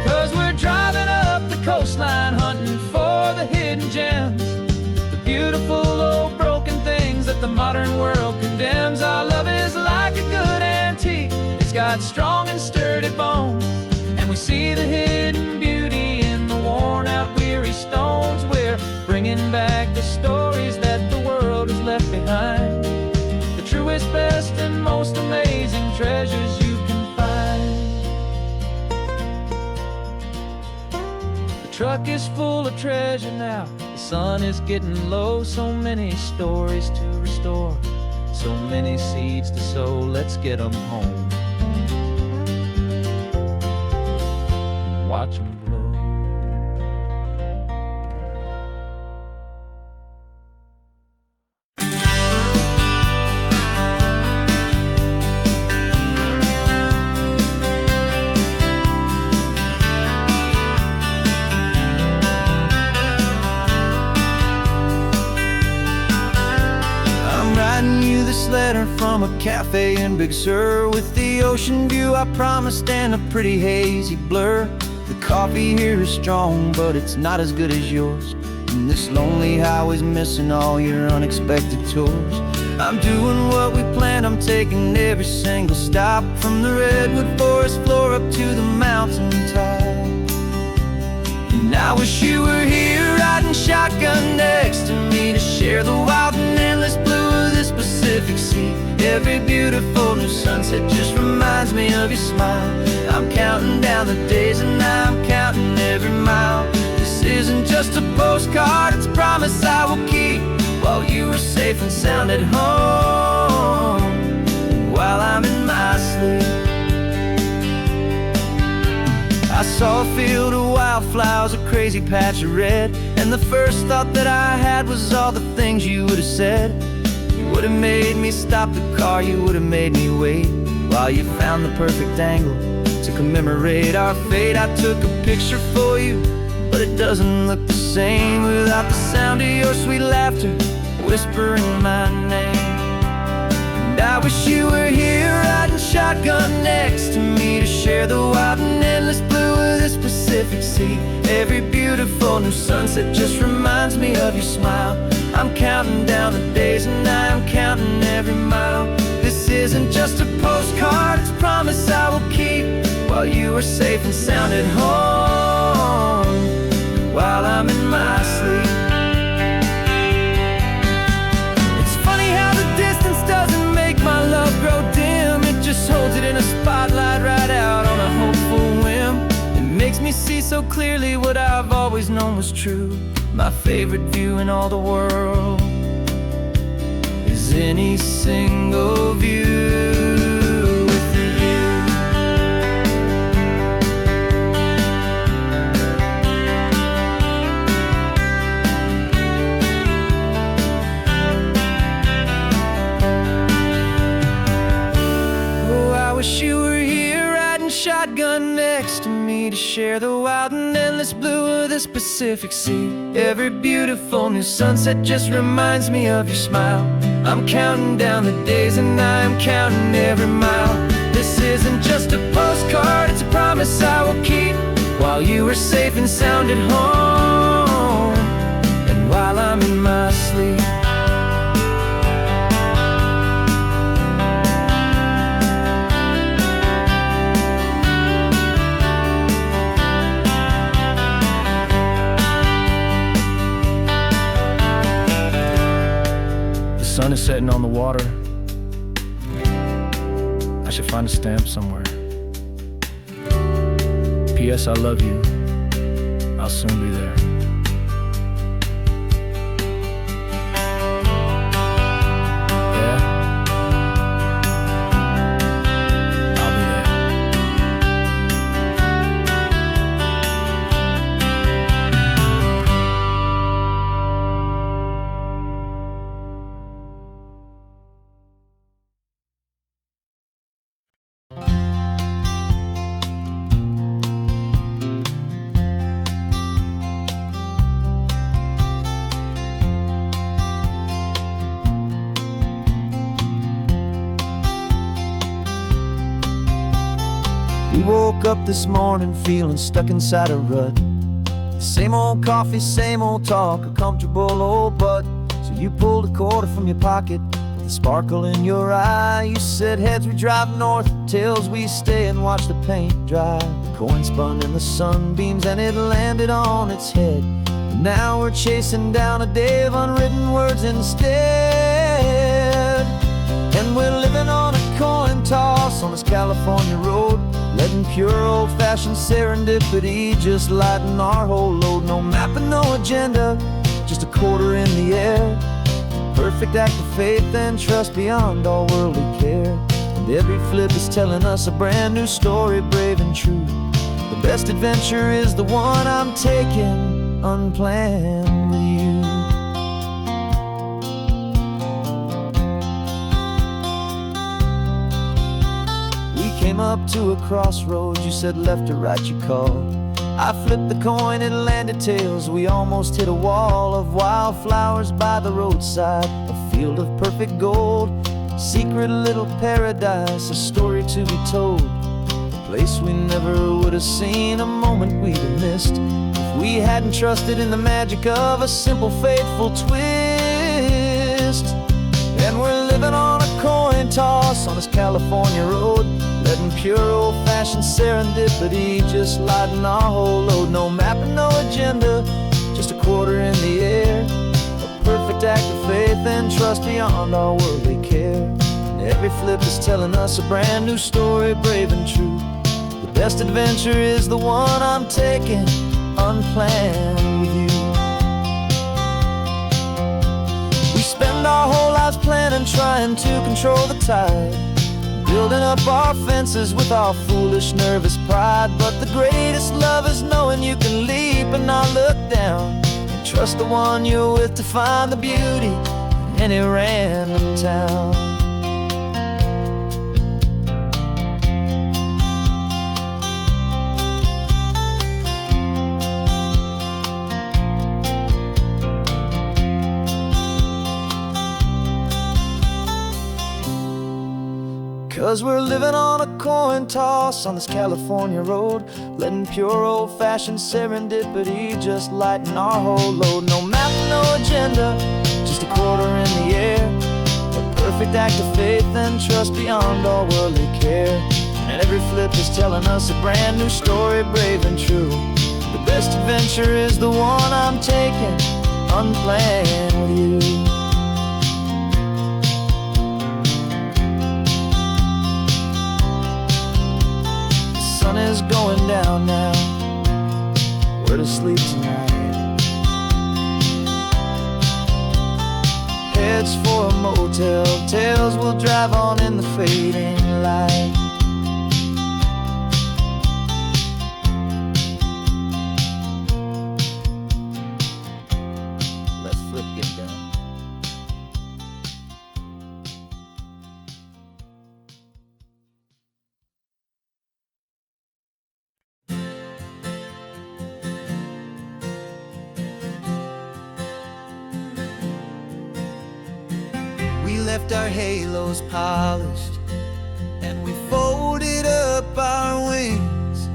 Speaker 2: 'Cause we're driving up the coastline, hunting for the hidden gems, the beautiful old broken things that the modern world condemns. Our love is like a good antique, it's got strong and sturdy bones, and we see the hidden beauty in the worn out weary stones. We're bringing back the stories that the world has left behind, the truest, best, and most amazing treasures you can find. The truck is full of treasure now, the sun is getting low. So many stories to restore, so many seeds to sow. Let's get them home, watch them blow.
Speaker 1: Writing you this letter from a cafe in Big Sur, with the ocean view I promised and a pretty hazy blur. The coffee here is strong, but it's not as good as yours, and this lonely highway's missing all your unexpected tours. I'm doing what we planned, I'm taking every single stop, from the redwood forest floor up to the mountain top. And I wish you were here riding shotgun next to me to share the wild and endless blue of this Pacific Sea. Every beautiful new sunset just reminds me of your smile. I'm counting down the days and I'm counting every mile. This isn't just a postcard, it's a promise I will keep, while you are safe and sound at home, and while I'm in my sleep. I saw a field of wildflowers, a crazy patch of red, and the first thought that I had was all the things you would have said. You would have made me stop the car, you would have made me wait, while you found the perfect angle to commemorate our fate. I took a picture for you, but it doesn't look the same without the sound of your sweet laughter whispering my name. And I wish you were here riding shotgun next to me to share the wild and endless blue of this Pacific Sea. Every beautiful new sunset just reminds me of your smile. I'm counting down the days and I'm counting every mile. This isn't just a postcard, it's a promise I will keep, while you are safe and sound at home, while I'm in my sleep. It's funny how the distance doesn't make my love grow dim, it just holds it in a spotlight right out on a hopeful whim. It makes me see so clearly what I've always known was true. My favorite view in all the world is any single view with you. Oh, I wish you were here riding shotgun next to me to share the wild and endless blue of this Pacific Sea. Every beautiful new sunset just reminds me of your smile. I'm counting down the days and I'm counting every mile. This isn't just a postcard, it's a promise I will keep, while you are safe and sound at home, and while I'm in my sleep. The sun is setting on the water. I should find a stamp somewhere. P.S. I love you. I'll soon be there. Yeah. We woke up this morning feeling stuck inside a rut. Same old coffee, same old talk, a comfortable old butt. So you pulled a quarter from your pocket with a sparkle in your eye. You said heads we drive north, tails we stay and watch the paint dry. The coin spun in the sunbeams and it landed on its head. And now we're chasing down a day of unwritten words instead. And we're living on a coin toss on this California road, letting pure old-fashioned serendipity just lighten our whole load. No map and no agenda, just a quarter in the air. Perfect act of faith and trust beyond all worldly care. And every flip is telling us a brand new story, brave and true. The best adventure is the one I'm taking unplanned with you. Came up to a crossroads, you said left or right you called. I flipped the coin, it landed tails. We almost hit a wall of wildflowers by the roadside, a field of perfect gold, secret little paradise, a story to be told. A place we never would have seen, a moment we'd have missed if we hadn't trusted in the magic of a simple faithful twist. And we're living on a coin toss on this California road, letting pure old-fashioned serendipity just lighten our whole load. No map and no agenda, just a quarter in the air. A perfect act of faith and trust beyond all worldly care. And every flip is telling us a brand new story, brave and true. The best adventure is the one I'm taking unplanned with you. We spend our whole lives planning, trying to control the tide, building up our fences with our foolish, nervous pride. But the greatest love is knowing you can leap and not look down, and trust the one you're with to find the beauty in any random town. 'Cause we're living on a coin toss on this California road, letting pure old-fashioned serendipity just lighten our whole load. No map, no agenda, just a quarter in the air. A perfect act of faith and trust beyond all worldly care. And every flip is telling us a brand new story, brave and true. The best adventure is the one I'm taking unplanned with you. The sun is going down now, we're to sleep tonight. Heads for a motel, tails will drive on in the fading light. Let's flip get down. We left our halos polished, and we folded up our wings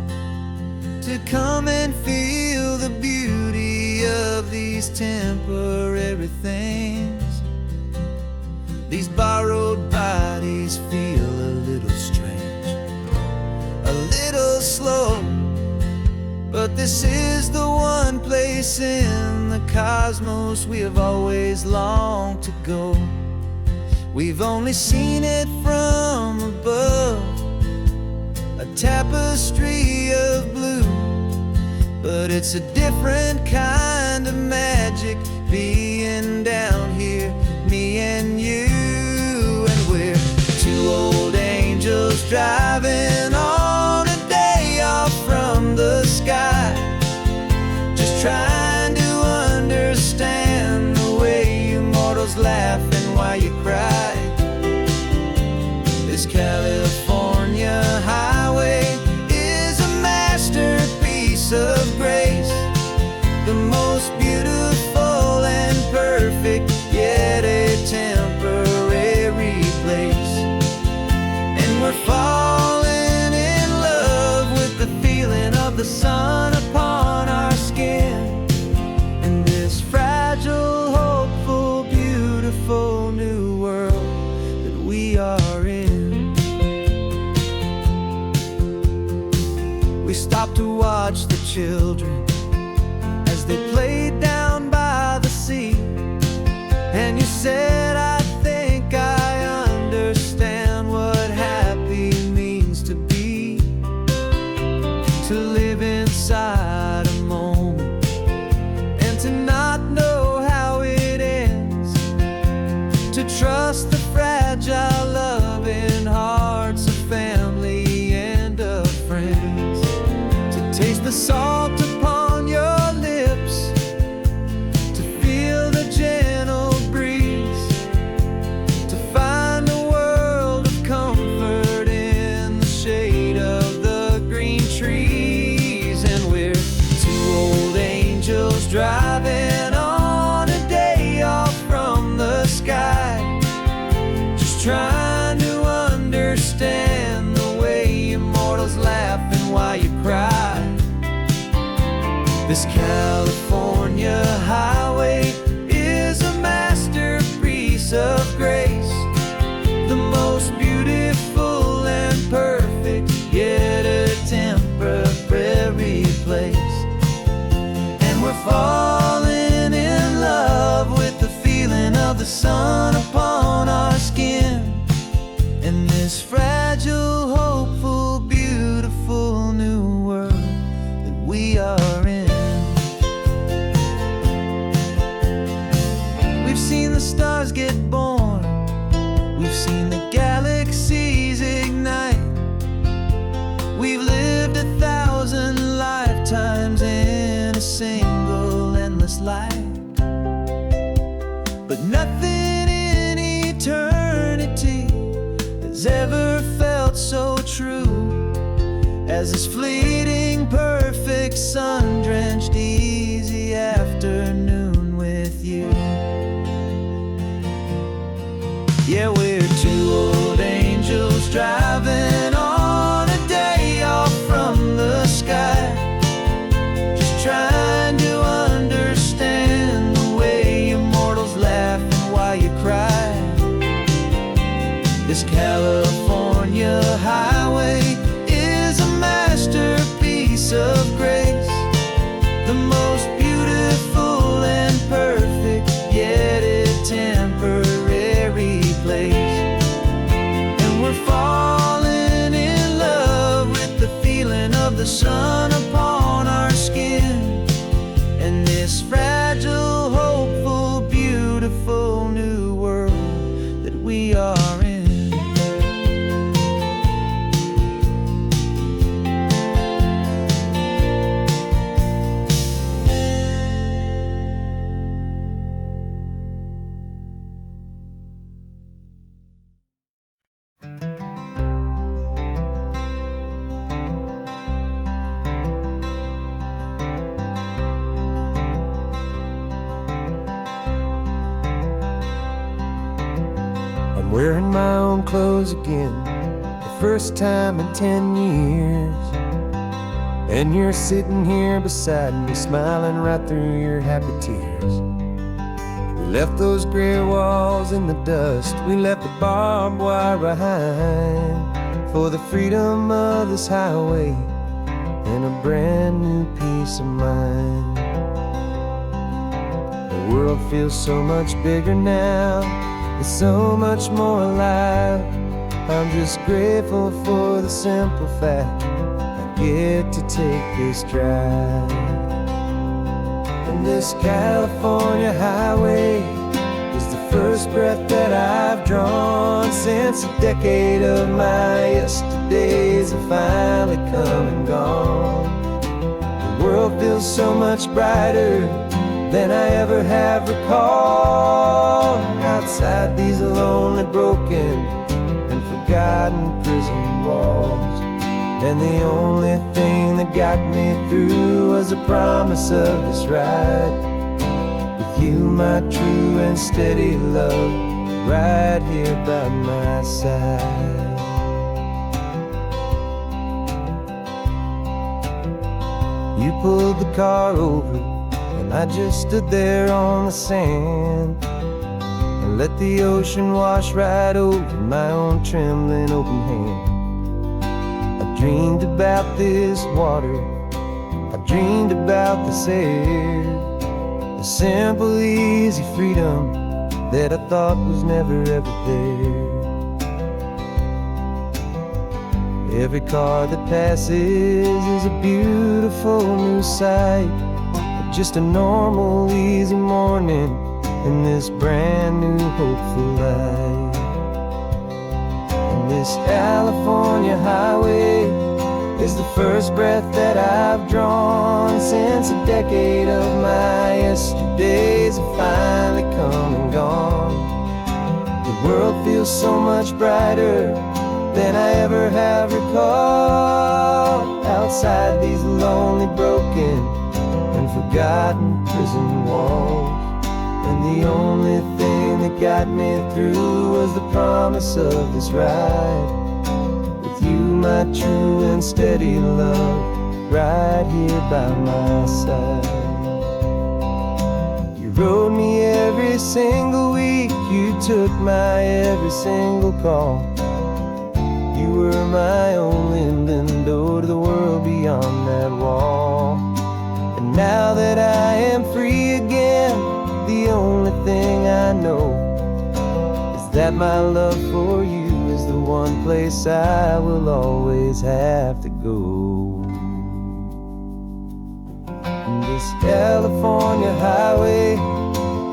Speaker 1: to come and feel the beauty of these temporary things. These borrowed bodies feel a little strange, a little slow, but this is the one place in the cosmos we have always longed to go. We've only seen it from above, a tapestry of blue, but it's a different kind of magic being down here, me and you. And we're two old angels driving on a day off from the sky, just trying to understand the way you mortals laugh and why you cry. This California highway is a masterpiece of grace, the most beautiful and perfect, yet a temporary place. And we're falling the sun upon our skin in this fragile, hopeful, beautiful new world that we are in. We stopped to watch the children as they played down by the sea, and you said, I think I understand what happy means to be, to live inside a moment and to not know how it ends, to trust the fragile loving hearts of family and of friends, to taste the salt upon your lips, to feel the gentle breeze, to find a world of comfort in the shade of the green trees. And we're two old angels driving on a day off from the sky, just trying to understand the way immortals laugh and why you cry. This California highway is a masterpiece of grace, the most beautiful and perfect, yet a temporary place. And we're falling in love with the feeling of the sun upon our skin in this fragile, hopeful, beautiful new world that we are in. We've seen the stars get born, we've seen the galaxies ignite, we've lived 1,000 lifetimes in a single endless life. But nothing in eternity has ever felt so true as this fleeting, perfect, sun-drenched, easy afternoon with you. Yeah, we're two old angels driving on a day off from the sky, just trying to understand the way immortals laugh and why you cry. This California highway is a masterpiece of grace, the most beautiful and perfect, yet a temporary place. And we're falling in love with the feeling of the sun upon our skin and this fragile, hopeful, beautiful new world that we are in. I'm wearing my own clothes again, the first time in 10 years. And you're sitting here beside me, smiling right through your happy tears. We left those gray walls in the dust, we left the barbed wire behind, for the freedom of this highway and a brand new peace of mind. The world feels so much bigger now, it's so much more alive. I'm just grateful for the simple fact I get to take this drive. And this California highway is the first breath that I've drawn since a decade of my yesterdays have finally come and gone. The world feels so much brighter than I ever have recalled. Outside these lonely, broken, and forgotten prison walls, and the only thing that got me through was the promise of this ride with you, my true and steady love, right here by my side. You pulled the car over, and I just stood there on the sand and let the ocean wash right over my own trembling open hand. I dreamed about this water, I dreamed about this air, the simple, easy freedom that I thought was never ever there. Every car that passes is a beautiful new sight, just a normal, easy morning in this brand new, hopeful life. And this California highway is the first breath that I've drawn since a decade of my yesterdays have finally come and gone. The world feels so much brighter than I ever have recalled, outside these lonely, broken, and forgotten prison walls. And the only thing that got me through was the promise of this ride with you, my true and steady love, right here by my side. You rode me every single week, you took my every single call. You were my only window to the world beyond that wall. And now that I am free again, the only thing I know is that my love for you is the one place I will always have to go. And this California highway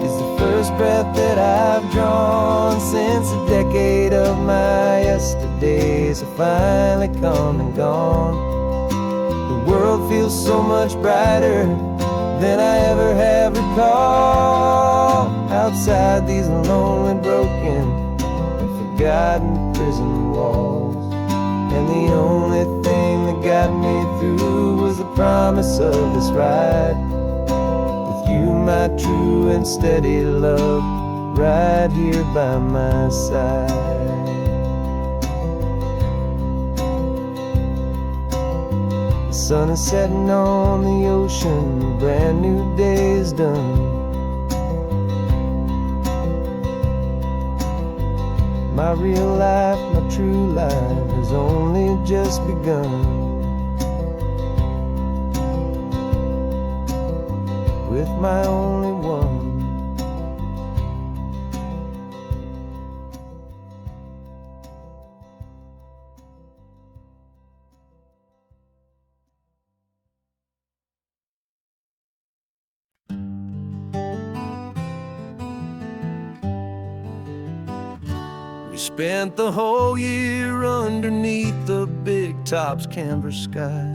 Speaker 1: is the first breath that I've drawn since a decade of my yesterdays have finally come and gone. The world feels so much brighter than I ever have recalled, outside these lonely, broken, and forgotten prison walls. And the only thing that got me through was the promise of this ride with you, my true and steady love, right here by my side. The sun is setting on the ocean, a brand new day is done. My real life, my true life has only just begun. With my only one. We spent the whole year underneath the big top's canvas sky,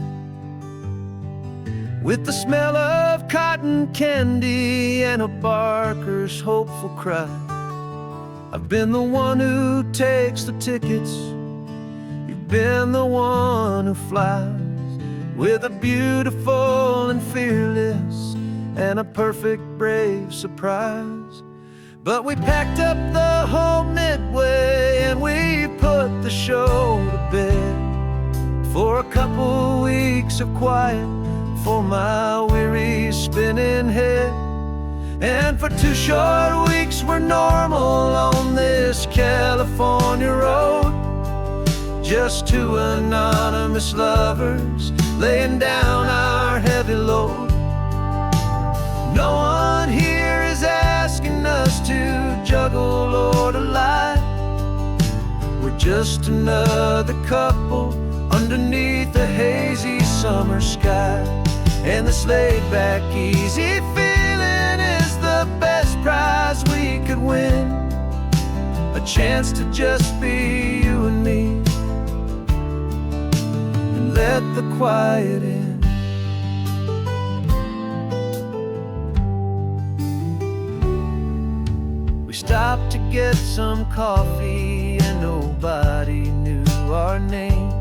Speaker 1: with the smell of cotton candy and a barker's hopeful cry. I've been the one who takes the tickets, you've been the one who flies, with a beautiful and fearless and a perfect brave surprise. But we packed up the whole Midway and we put the show to bed for a couple weeks of quiet for my weary spinning head. And for 2 short weeks we're normal on this California road, just 2 anonymous lovers laying down our heavy load. No one here is asking us to juggle or to lie. We're just another couple underneath the hazy summer sky. And this laid-back, easy feeling is the best prize we could win, a chance to just be you and me, and let the quiet in. We stopped to get some coffee and nobody knew our names.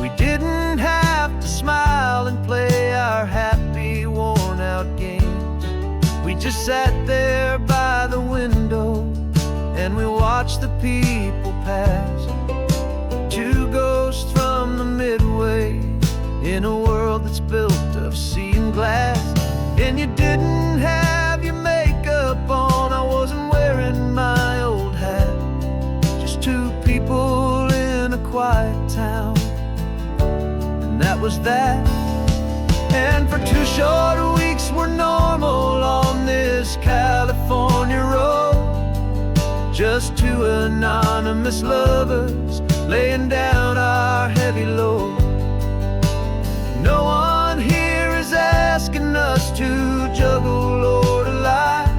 Speaker 1: We didn't have to smile and play our happy, worn-out games. We just sat there by the window and we watched the people pass. 2 ghosts from the Midway in a world that's built of seeing glass. And you didn't have your makeup on, I wasn't wearing my old hat. Just two people in a quiet town, and that was that. And for 2 short weeks we're normal on this California road. Just two anonymous lovers laying down our heavy load. No one here is asking us to juggle or to lie.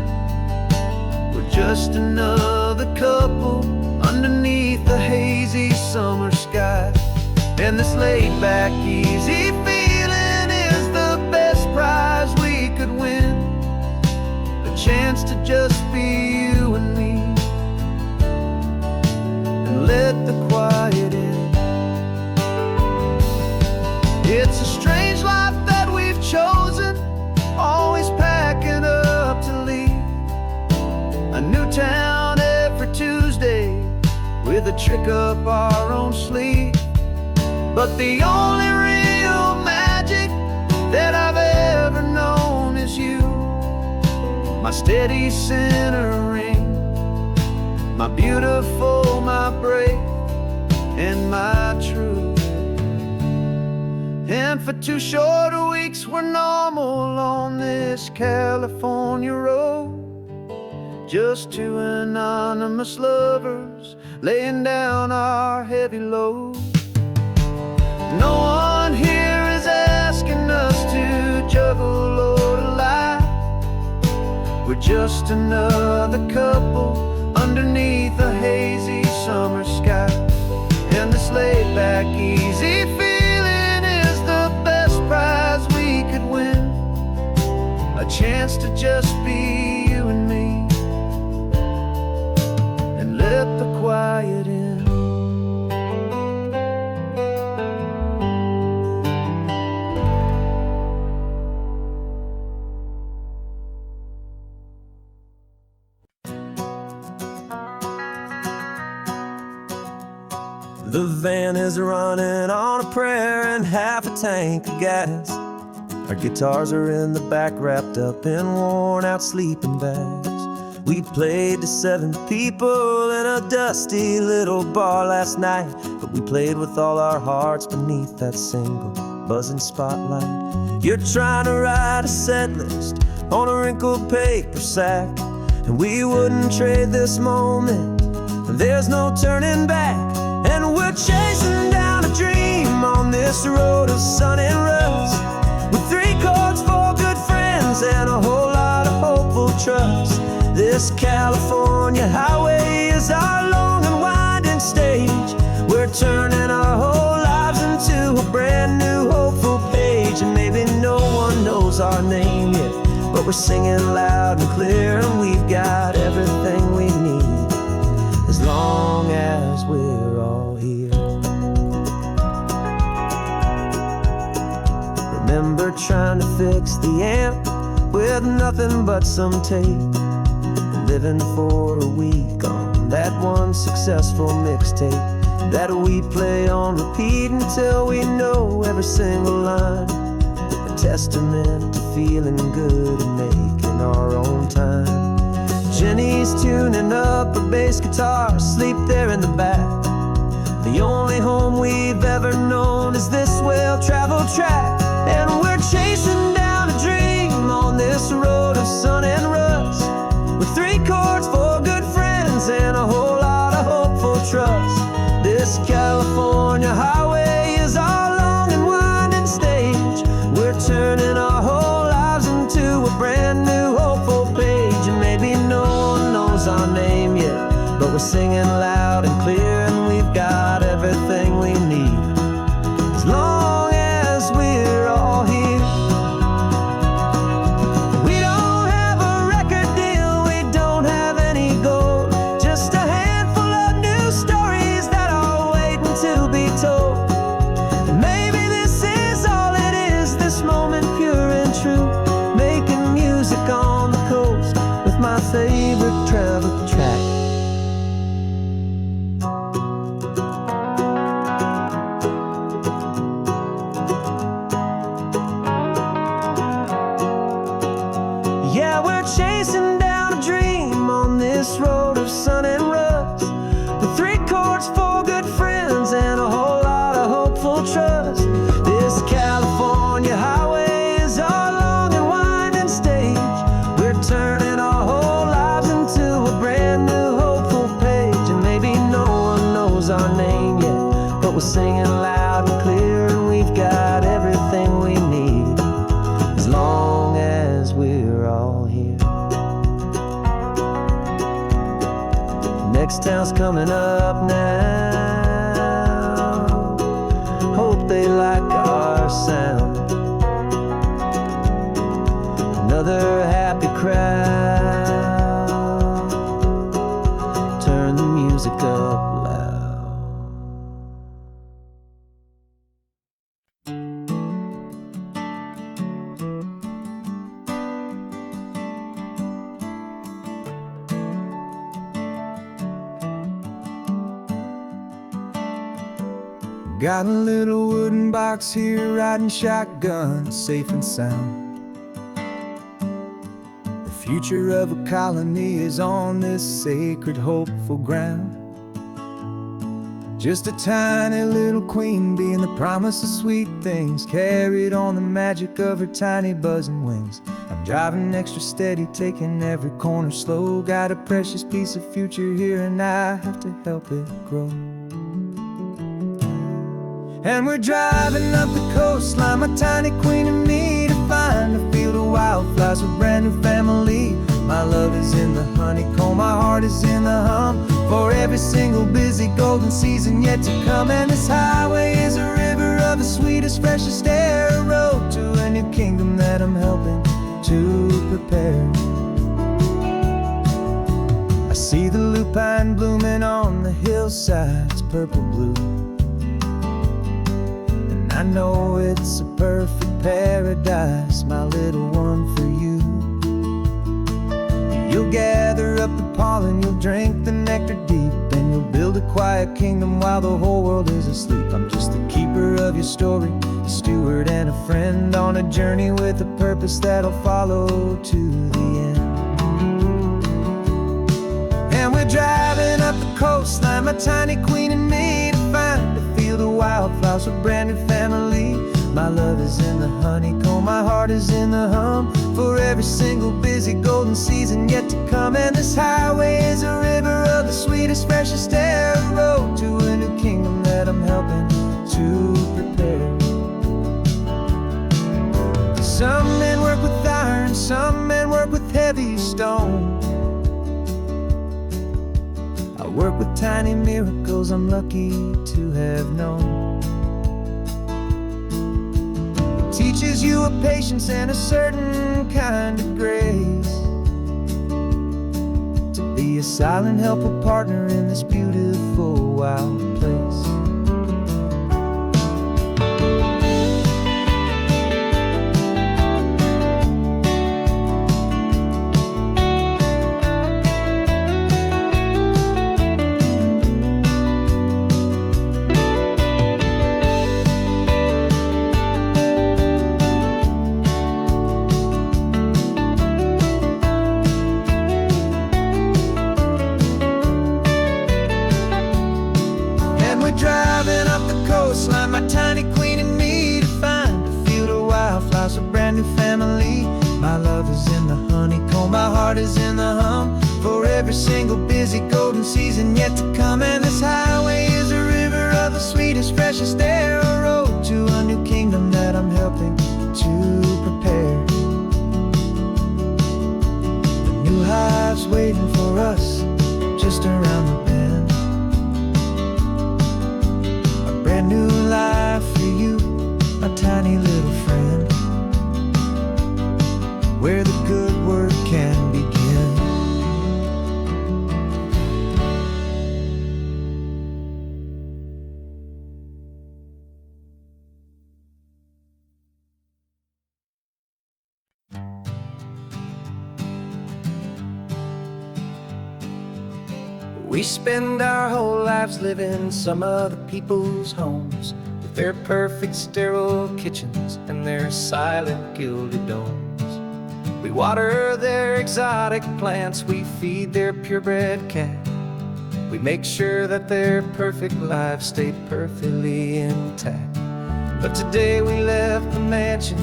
Speaker 1: We're just another couple underneath the hazy summer sky. And this laid-back, easy feeling is the best prize we could win. A chance to just be you and me, and let the quiet in. It's a strange life that we've chosen, always packing up to leave. A new town every Tuesday, with a trick up our own sleeve. But the only real magic that I've ever known is you, my steady centering, my beautiful, my brave, and my true. And for 2 short weeks we're normal on this California road. Just two anonymous lovers laying down our heavy load. No one here is asking us to juggle or to lie. We're just another couple underneath a hazy summer sky. And this laid-back, easy feeling is the best prize we could win. A chance to just be you and me, and let the quiet in.
Speaker 2: The van is running on a prayer and half a tank of gas. Our guitars are in the back, wrapped up in worn-out sleeping bags. We played to 7 people in a dusty little bar last night, but we played with all our hearts beneath that single buzzing spotlight. You're trying to write a set list on a wrinkled paper sack, and we wouldn't trade this moment. There's no turning back. And we're chasing down a dream on this road of sun and rust, with 3 chords, 4 good friends, and a whole lot of hopeful trust. This California highway is our long and winding stage. We're turning our whole lives into a brand new hopeful page. And maybe no one knows our name yet, but we're singing loud and clear, and we've got everything we need, as long as we're all here. Remember trying to fix the amp with nothing but some tape, and living for a week on that one successful mixtape that we play on repeat until we know every single line. A testament to feeling good and making our own time. Jenny's tuning up her bass guitar, asleep there in the back. The only home we've ever known is this well-traveled track. And we're chasing down a dream on this road of sun and rust, with 3 chords, 4 good friends, and a whole lot of hopeful trust. This California highway is our long and winding stage. We're turning our whole lives into a brand new hopeful page. And maybe no one knows our name yet, but we're singing loud and clear, and we've got everything we need, as long as we're
Speaker 1: girls coming up now. Hope they like our sound. Another happy crowd. Turn the music up loud. Got a little wooden box here, riding shotgun, safe and sound. The future of a colony is on this sacred, hopeful ground. Just a tiny little queen bee and the promise of sweet things, carried on the magic of her tiny buzzing wings. I'm driving extra steady, taking every corner slow. Got a precious piece of future here and I have to help it grow. And we're driving up the coastline, my tiny queen and me, to find a field of wildflowers, a brand new family. My love is in the honeycomb, my heart is in the hum, for every single busy golden season yet to come. And this highway is a river of the sweetest, freshest air, a road to a new kingdom that I'm helping to prepare. I see the lupine blooming on the hillsides, purple blue. I know it's a perfect paradise, my little one, for you. You'll gather up the pollen, you'll drink the nectar deep, and you'll build a quiet kingdom while the whole world is asleep. I'm just the keeper of your story, a steward and a friend, on a journey with a purpose that'll follow to the end. And we're driving up the coastline, my tiny queen and me, to find a field of wildflowers, a brand new family. My love is in the honeycomb, my heart is in the hum, for every single busy golden season yet to come. And this highway is a river of the sweetest, freshest air, a road to a new kingdom that I'm helping to prepare. Some men work with iron, some men work with heavy stone. I work with tiny miracles I'm lucky to have known. It teaches you a patience and a certain kind of grace, to be a silent, helpful partner in this beautiful, wild place. Driving up the coastline, my tiny queen and me, to find a field of wildflowers, a brand new family. My love is in the honeycomb, my heart is in the hum, for every single busy golden season yet to come. And this highway is a river of the sweetest, freshest air, a road to a new kingdom that I'm helping to prepare. The new hive's waiting for us just around the bend. Brand new life for you, my tiny little friend, where the good work can begin. We spend our whole lives living some other people's homes, with their perfect sterile kitchens and their silent gilded domes. We water their exotic plants, we feed their purebred cat. We make sure that their perfect lives stay perfectly intact. But today we left the mansion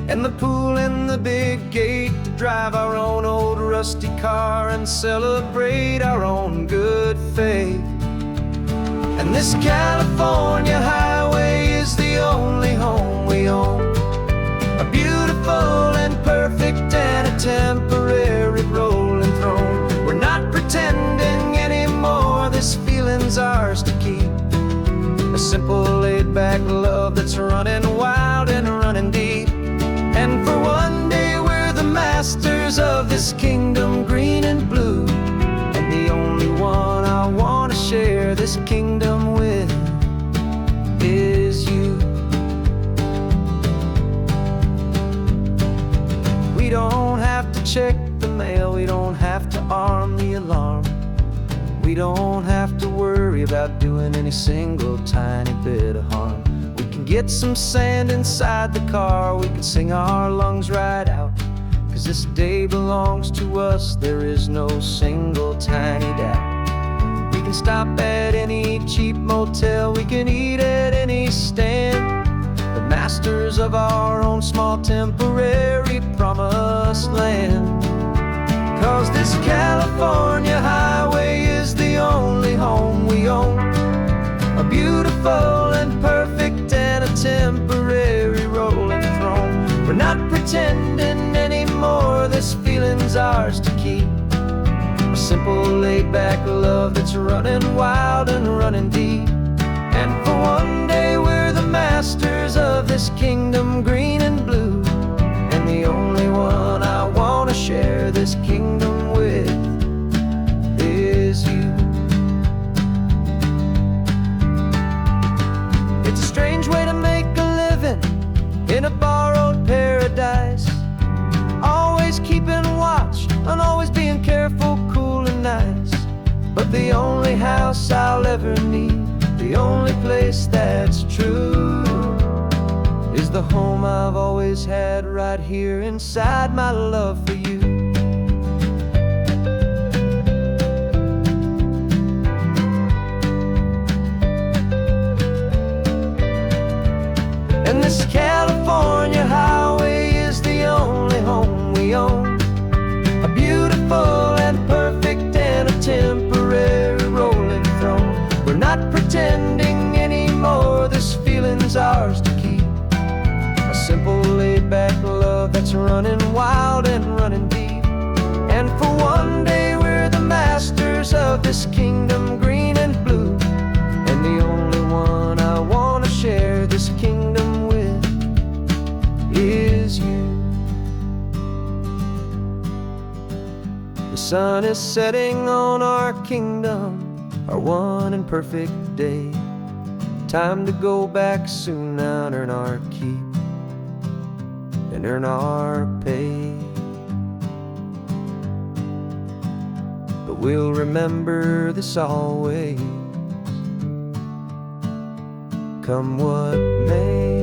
Speaker 1: and the pool and the big gate to drive our own old rusty car and celebrate our own good faith. And this California highway is the only home we own, a beautiful and perfect and a temporary rolling throne. We're not pretending anymore, this that's running wild and running deep. And for one day we're the masters of this kingdom, green and blue. And the only one I want to share this kingdom with is you. We don't have to check the mail, we don't have to arm the alarm. We don't have to worry about doing any single tiny bit of harm. We can get some sand inside the car, we can sing our lungs right out. 'Cause this day belongs to us, there is no single tiny doubt. We can stop at any cheap motel, we can eat at any stand. The masters of our own small temporary promised land. 'Cause this California highway is the only home we own, a beautiful and perfect and a temporary rolling throne. We're not pretending anymore, this feeling's ours to keep. A simple laid-back love that's running wild and running deep. And for one day we're the masters of this kingdom, green and blue. And the only one I want to share this kingdom with is you. It's a strange way to make a living in a borrowed paradise, always keeping watch and always being careful, cool and nice. But the only house I'll ever need, the only place that's true, is the home I've always had right here inside my love for you. And this California highway is the only home we own, a beautiful and perfect and a temporary rolling throne. We're not pretending anymore, this feeling's ours to keep. A simple laid-back love that's running wild and running deep. And for one day we're the masters of this kingdom, green and blue. And the only one I want to share this kingdom with is you. The sun is setting on our kingdom, our one and perfect day. Time to go back soon now and earn our keep and earn our pay. But we'll remember this always, come what may.